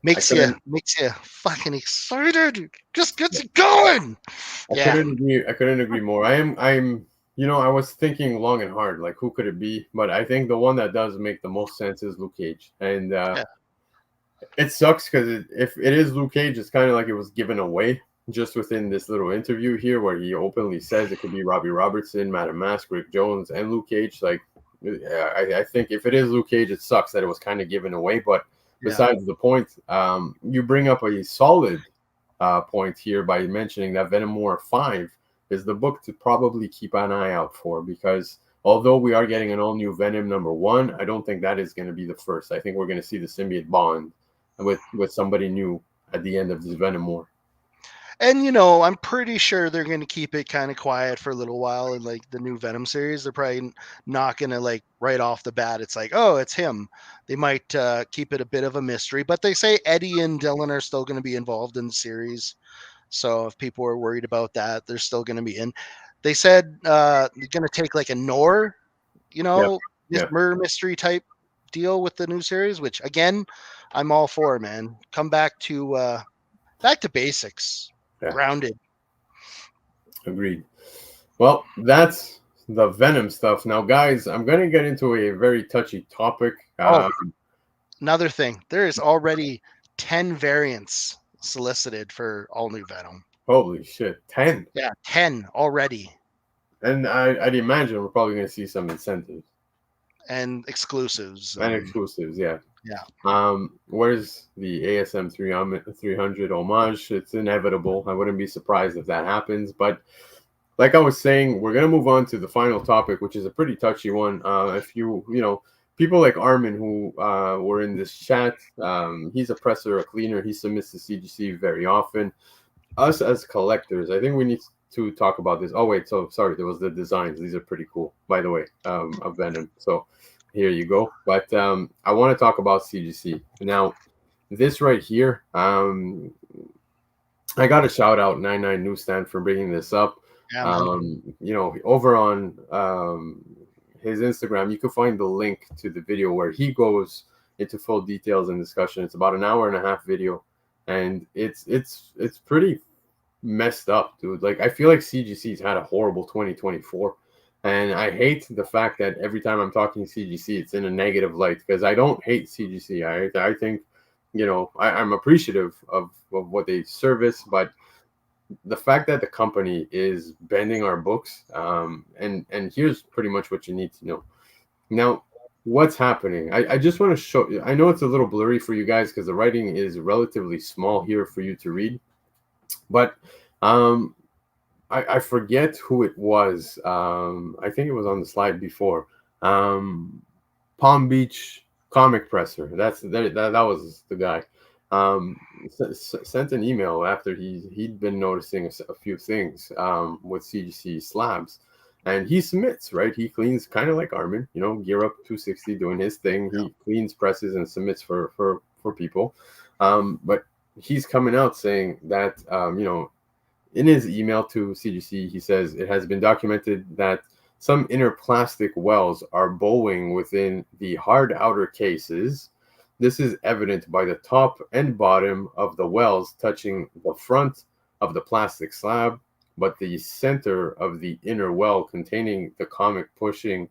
makes you couldn't fucking excited. Just gets you going. I Yeah, couldn't agree. I couldn't agree more. I'm. I was thinking long and hard, like who could it be? But I think the one that does make the most sense is Luke Cage, and yeah, it sucks because if it is Luke Cage, it's kind of like it was given away just within this little interview here, where he openly says it could be Robbie Robertson, Madam Mask, Rick Jones, and Luke Cage. Like, I think if it is Luke Cage, it sucks that it was kind of given away. But yeah. besides the point, you bring up a solid point here by mentioning that Venom War 5 is the book to probably keep an eye out for, because although we are getting an all new Venom #1, I don't think that is going to be the first. I think we're going to see the symbiote bond with somebody new at the end of this Venom War. And I'm pretty sure they're going to keep it kind of quiet for a little while in like the new Venom series. They're probably not going to like right off the bat. It's like, oh, it's him. They might keep it a bit of a mystery, but they say Eddie and Dylan are still going to be involved in the series. So if people are worried about that, they're still going to be in. They said they're going to take like a Nor, Yeah, yeah, murder mystery type deal with the new series, which again, I'm all for, man. Come back to basics, yeah. grounded. Agreed. Well, that's the Venom stuff. Now, guys, I'm going to get into a very touchy topic. Oh, another thing, there is already 10 variants solicited for all new Venom. Holy shit, 10. Yeah, 10 already. And I'd imagine we're probably going to see some incentives And exclusives. and exclusives. Yeah. Yeah. Where's the ASM 300 homage? It's inevitable. I wouldn't be surprised if that happens. But like I was saying, we're gonna move on to the final topic, which is a pretty touchy one. If people like Armin who were in this chat, he's a presser, a cleaner. He submits to CGC very often. Us as collectors, I think we need to talk about this. Oh wait, so sorry, there was the designs. These are pretty cool, by the way, of Venom. So here you go. But I want to talk about CGC now. This right here, I got to shout out 99 Newsstand for bringing this up. Yeah, man. Over on his Instagram, you can find the link to the video where he goes into full details and discussion. It's about an hour and a half video, and it's pretty messed up, dude. Like, I feel like CGC's had a horrible 2024, and I hate the fact that every time I'm talking CGC, it's in a negative light, because I don't hate CGC. I think, I'm appreciative of what they service, but the fact that the company is bending our books, and here's pretty much what you need to know. Now, what's happening? I just want to show you. I know it's a little blurry for you guys because the writing is relatively small here for you to read, but I forget who it was. I think it was on the slide before. Palm Beach Comic Presser. That was the guy. Sent an email after he'd been noticing a few things with CGC slabs, and he submits, right? He cleans kind of like Armin, Gear Up 260 doing his thing. He cleans, presses, and submits for people. But he's coming out saying that in his email to CGC, he says it has been documented that some inner plastic wells are bowing within the hard outer cases. This is evident by the top and bottom of the wells touching the front of the plastic slab, but the center of the inner well containing the comic pushing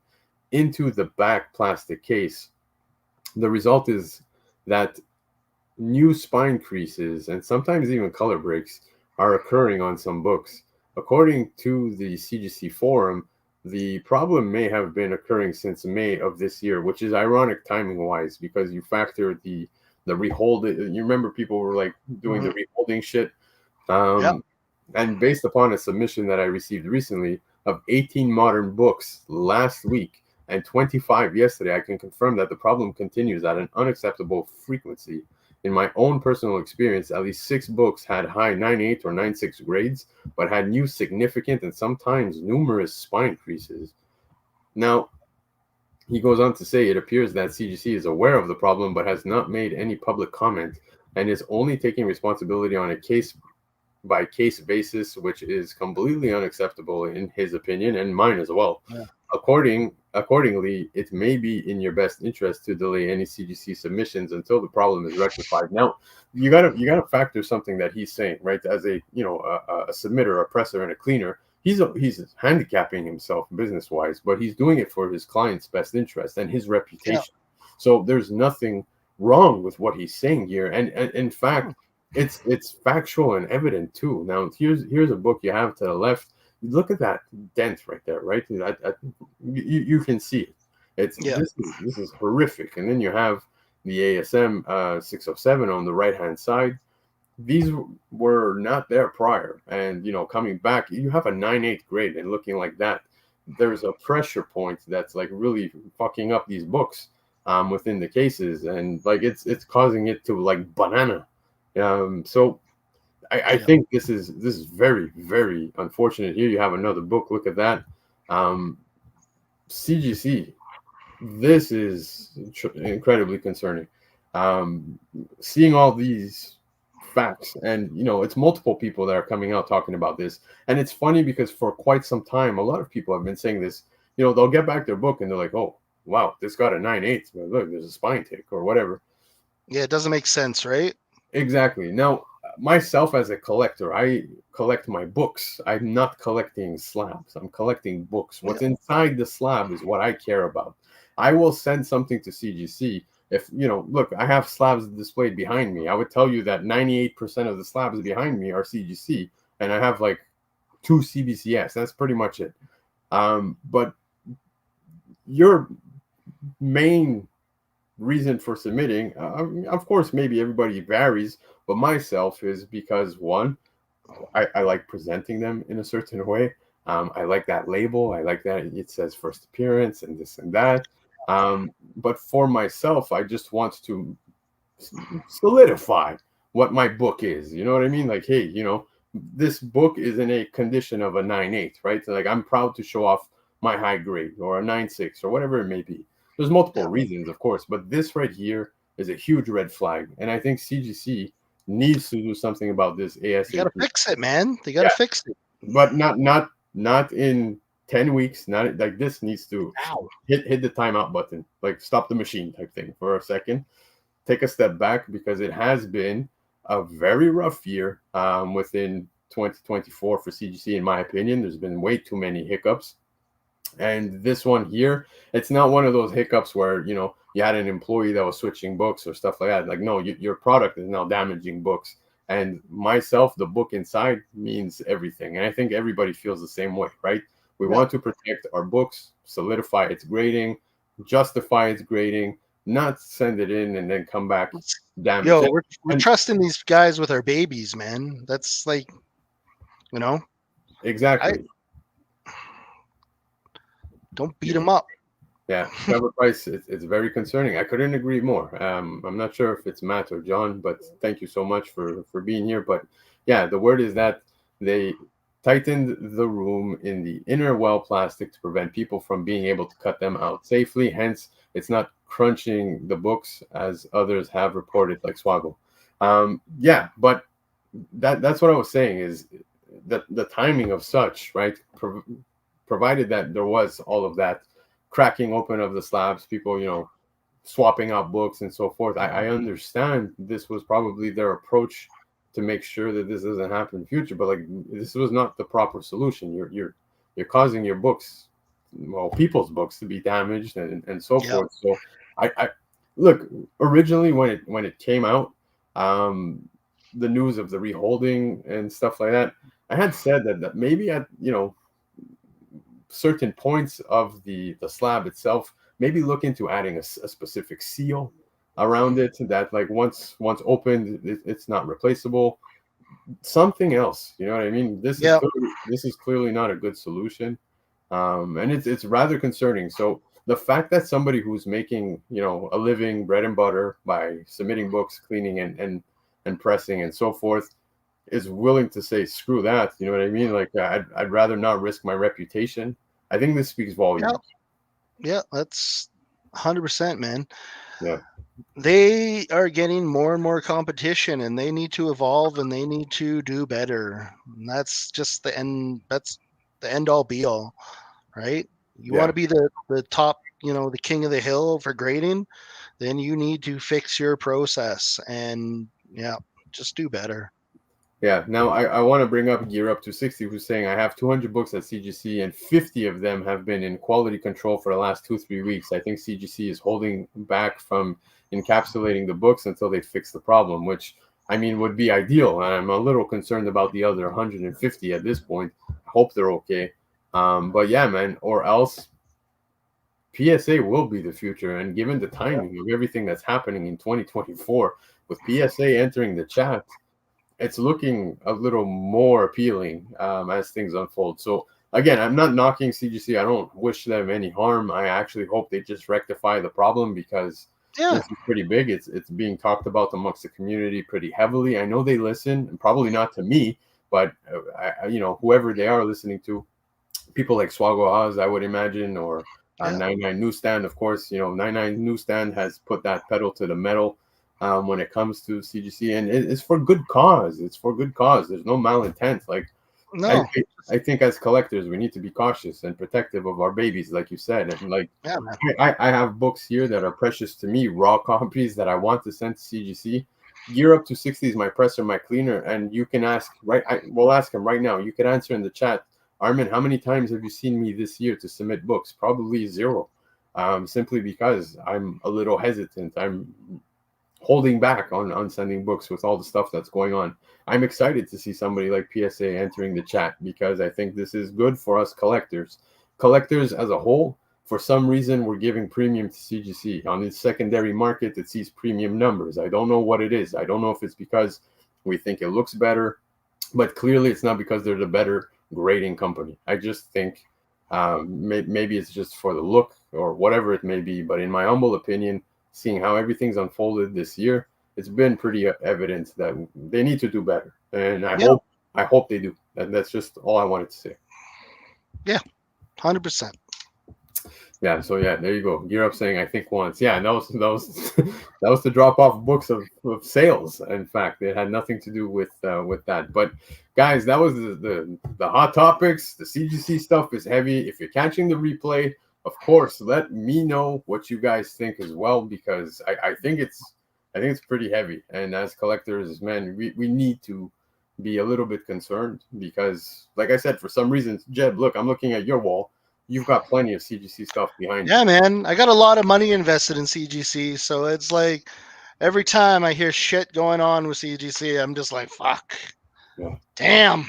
into the back plastic case. The result is that new spine creases and sometimes even color breaks are occurring on some books. According to the CGC forum, the problem may have been occurring since May of this year, which is ironic timing-wise, because you factor the rehold. You remember people were like doing the reholding shit. And based upon a submission that I received recently of 18 modern books last week and 25 yesterday, I can confirm that the problem continues at an unacceptable frequency. In my own personal experience, at least 6 books had high 9.8 or 9.6 grades, but had new significant and sometimes numerous spine creases. Now, he goes on to say it appears that CGC is aware of the problem, but has not made any public comment and is only taking responsibility on a case-by-case basis, which is completely unacceptable in his opinion and mine as well. Yeah. Accordingly, it may be in your best interest to delay any CGC submissions until the problem is rectified. Now, you gotta factor something that he's saying, right? As a submitter, a presser, and a cleaner, he's handicapping himself business wise, but he's doing it for his client's best interest and his reputation. Yeah. So there's nothing wrong with what he's saying here, and in fact, it's factual and evident too. Now, here's a book you have to the left. Look at that dent right there, right? You can see it. This is horrific. And then you have the ASM 607 on the right hand side. These were not there prior, and coming back, you have a 9.8 grade and looking like that. There's a pressure point that's like really fucking up these books within the cases, and like it's causing it to like banana. So I think this is very, very unfortunate. Here you have another book. Look at that. CGC. This is incredibly concerning. Seeing all these facts, and it's multiple people that are coming out talking about this, and it's funny because for quite some time, a lot of people have been saying this. They'll get back their book and they're like, "Oh, wow, this got a 9.8. Look, there's a spine tick or whatever." Yeah, it doesn't make sense, right? Exactly. Now, myself as a collector, I collect my books. I'm not collecting slabs. I'm collecting books. What's inside the slab is what I care about. I will send something to CGC if, look, I have slabs displayed behind me. I would tell you that 98% of the slabs behind me are CGC, and I have like 2 CBCS. That's pretty much it. But your main reason for submitting, of course, maybe everybody varies, but myself is because, one, I like presenting them in a certain way. I like that label. I like that it says first appearance and this and that. But for myself, I just want to solidify what my book is. You know what I mean? Like, hey, this book is in a condition of a 9.8, right? So, like, I'm proud to show off my high grade or a 9.6 or whatever it may be. There's multiple reasons, of course, but this right here is a huge red flag, and I think CGC needs to do something about this ASAP. You got to fix it, man. They got to fix it. But not in 10 weeks. Not like this needs to hit the timeout button, like stop the machine type thing for a second. Take a step back, because it has been a very rough year within 2024 for CGC, in my opinion. There's been way too many hiccups. And this one here, it's not one of those hiccups where, you had an employee that was switching books or stuff like that. Like, no, your product is now damaging books. And myself, the book inside means everything. And I think everybody feels the same way, right? We want to protect our books, solidify its grading, justify its grading, not send it in and then come back damaged. Yo, we're trusting these guys with our babies, man. That's like, Exactly. Don't beat them up. Yeah, Covrprice, it's very concerning. I couldn't agree more. I'm not sure if it's Matt or John, but thank you so much for being here. But yeah, the word is that they tightened the room in the inner well plastic to prevent people from being able to cut them out safely. Hence, it's not crunching the books as others have reported, like Swaggle. Yeah, but that's what I was saying, is that the timing of such, right, provided that there was all of that cracking open of the slabs, people, swapping out books and so forth. I understand this was probably their approach to make sure that this doesn't happen in the future, but like, this was not the proper solution. You're causing your books, people's books, to be damaged and so forth. So I look, originally when it came out, the news of the reholding and stuff like that, I had said that maybe at certain points of the slab itself, maybe look into adding a specific seal around it that, like, once opened, it's not replaceable. Something else, you know what I mean? This is clearly not a good solution, and it's rather concerning. So the fact that somebody who's making a living, bread and butter, by submitting books, cleaning and pressing and so forth, is willing to say screw that, you know what I mean? Like, I'd rather not risk my reputation. I think this speaks volumes. Yeah, that's 100%, man. Yeah. They are getting more and more competition, and they need to evolve, and they need to do better. And that's just the end. That's the end all be all, right? You want to be the top, the king of the hill for grading, then you need to fix your process and just do better. Yeah. Now I want to bring up Gear Up to 60, who's saying, I have 200 books at CGC and 50 of them have been in quality control for the last 2-3 weeks. I think CGC is holding back from encapsulating the books until they fix the problem, which, I mean, would be ideal. I'm a little concerned about the other 150 at this point. I hope they're okay. But yeah, man, or else PSA will be the future. And given the timing of everything that's happening in 2024, with PSA entering the chat, it's looking a little more appealing as things unfold. So again, I'm not knocking CGC. I don't wish them any harm. I actually hope they just rectify the problem, because this is pretty big. It's being talked about amongst the community pretty heavily. I know they listen, and probably not to me, but whoever they are listening to, people like Swaggle Oz, I would imagine, or 99 Newsstand, of course. 99 Newsstand has put that pedal to the metal when it comes to CGC, and it's for good cause. It's for good cause. There's no malintent. Like, no, I think as collectors, we need to be cautious and protective of our babies, like you said. And like, I have books here that are precious to me, raw copies that I want to send to CGC. Gear Up to 60 is my presser, my cleaner, and you can ask, right? We'll ask him right now. You can answer in the chat, Armin, how many times have you seen me this year to submit books? Probably 0, simply because I'm a little hesitant. I'm holding back on sending books with all the stuff that's going on. I'm excited to see somebody like PSA entering the chat, because I think this is good for us collectors. Collectors as a whole, for some reason, we're giving premium to CGC. On the secondary market, it sees premium numbers. I don't know what it is. I don't know if it's because we think it looks better, but clearly it's not because they're the better grading company. I just think maybe it's just for the look or whatever it may be. But in my humble opinion, seeing how everything's unfolded this year, it's been pretty evident that they need to do better. And I hope they do. And that's just all I wanted to say. Yeah, 100%. Yeah, so yeah, there you go. Gear Up saying I think once. Yeah, that was that was the drop off books of sales. In fact, it had nothing to do with that. But guys, that was the hot topics. The CGC stuff is heavy. If you're catching the replay, of course, let me know what you guys think as well, because I think it's pretty heavy. And as collectors, man, we need to be a little bit concerned because, like I said, for some reason, Jeb, look, I'm looking at your wall. You've got plenty of CGC stuff behind you. Yeah, man. I got a lot of money invested in CGC, so it's like every time I hear shit going on with CGC, I'm just like, fuck. Yeah. Damn.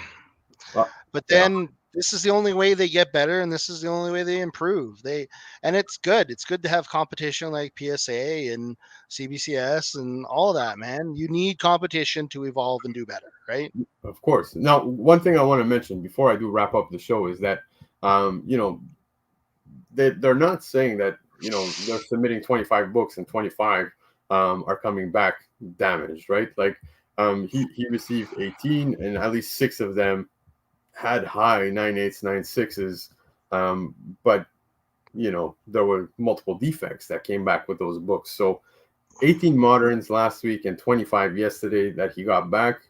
But then Yeah. this is the only way they get better, and this is the only way they improve. And it's good. It's good to have competition like PSA and CBCS and all that, man. You need competition to evolve and do better, right? Of course. Now, one thing I want to mention before I do wrap up the show is that you know, they're not saying that, you know, they're submitting 25 books and 25 are coming back damaged, right? Like he received 18 and at least 6 of them had high 9.8s, 9.6s, but you know, there were multiple defects that came back with those books. So 18 moderns last week and 25 yesterday that he got back.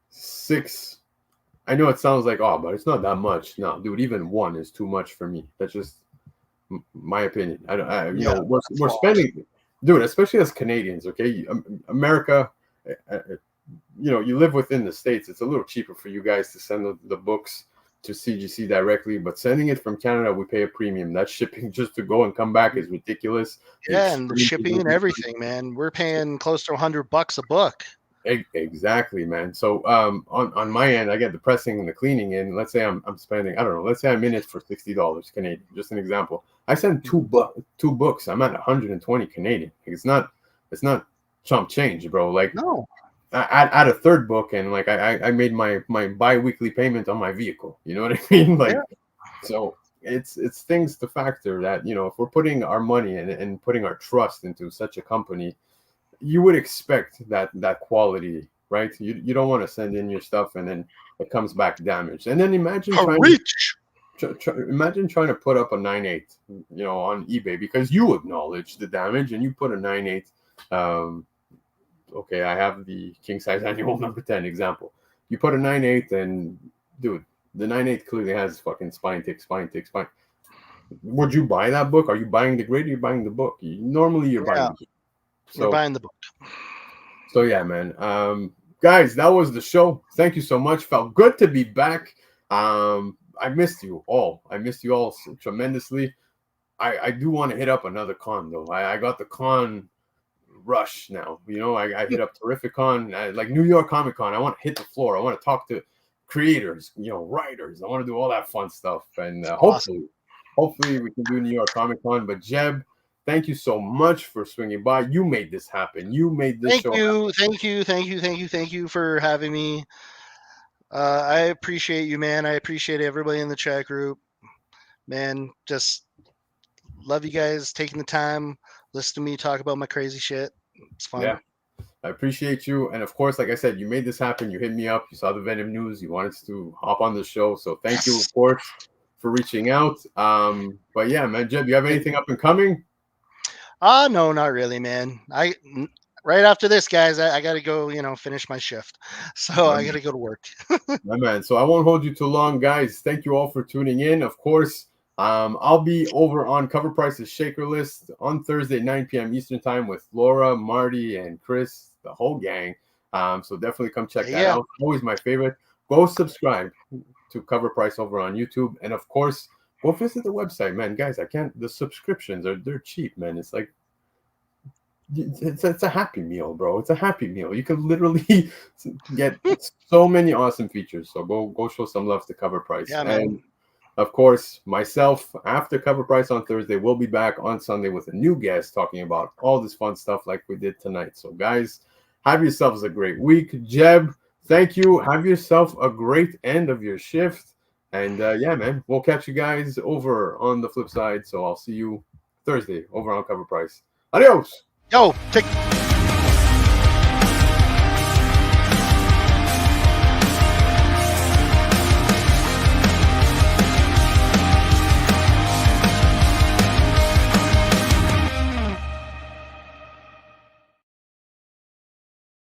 6. I know it sounds like, oh, but it's not that much. No, dude, even 1 is too much for me. That's just my opinion. You know, we're spending, dude, especially as Canadians, okay? America, you know, you live within the States. It's a little cheaper for you guys to send the books to CGC directly, but sending it from Canada, we pay a premium. That shipping just to go and come back is ridiculous. Yeah, and the shipping and everything, man. We're paying close to $100 a book. Exactly, man. So on my end, I get the pressing and the cleaning in. Let's say I'm spending, I don't know, let's say I'm in it for $60 Canadian, just an example. I send two books, I'm at 120 Canadian. It's not chump change, bro. Like, no, I add a third book, and like I made my bi-weekly payment on my vehicle, you know what I mean? Like, yeah. So it's things to factor that, you know, if we're putting our money and putting our trust into such a company, you would expect that quality, right? You don't want to send in your stuff and then it comes back damaged. And then imagine trying to put up a 9.8, you know, on eBay because you acknowledge the damage and you put a 9.8. Okay, I have the king size annual number 10 example. You put a 9.8 and dude, the 9.8 clearly has fucking spine tick. Would you buy that book? Are you buying the grade or are you buying the book? Normally you're buying the book. So, we're buying the book. So yeah, man. Guys, that was the show. Thank you so much. Felt good to be back. I missed you all. Tremendously. I do want to hit up another con though. I got the con rush now. You know, I hit up Terrific Con, like New York Comic Con. I want to hit the floor. I want to talk to creators, you know, writers. I want to do all that fun stuff. And hopefully we can do New York Comic Con. But Jeb, thank you so much for swinging by. You made this happen. You made this show happen. Thank you for having me. I appreciate you, man. I appreciate everybody in the chat group. Man, just love you guys taking the time, listen to me talk about my crazy shit. It's fun. Yeah, I appreciate you. And of course, like I said, you made this happen. You hit me up. You saw the Venom news. You wanted to hop on the show. So thank you, of course, for reaching out. But yeah, man, Jeb, you have anything up and coming? No, not really, man. Right after this, guys, I got to go, you know, finish my shift. So I got to go to work. My man. So I won't hold you too long, guys. Thank you all for tuning in. Of course, I'll be over on Covrprice's Shaker List on Thursday, 9 p.m. Eastern Time with Laura, Marty, and Chris, the whole gang. So definitely come check that out. Always my favorite. Go subscribe to Covrprice over on YouTube. And of course, go visit the website, man. Guys, the subscriptions they're cheap, man. It's like, it's a happy meal, bro. It's a happy meal. You can literally get so many awesome features. So go show some love to Covrprice. Yeah, man. And of course, myself, after Covrprice on Thursday, we'll be back on Sunday with a new guest talking about all this fun stuff like we did tonight. So guys, have yourselves a great week. Jeb, thank you. Have yourself a great end of your shift. And yeah, man, we'll catch you guys over on the flip side. So I'll see you Thursday over on Covrprice. Adios. Yo, take.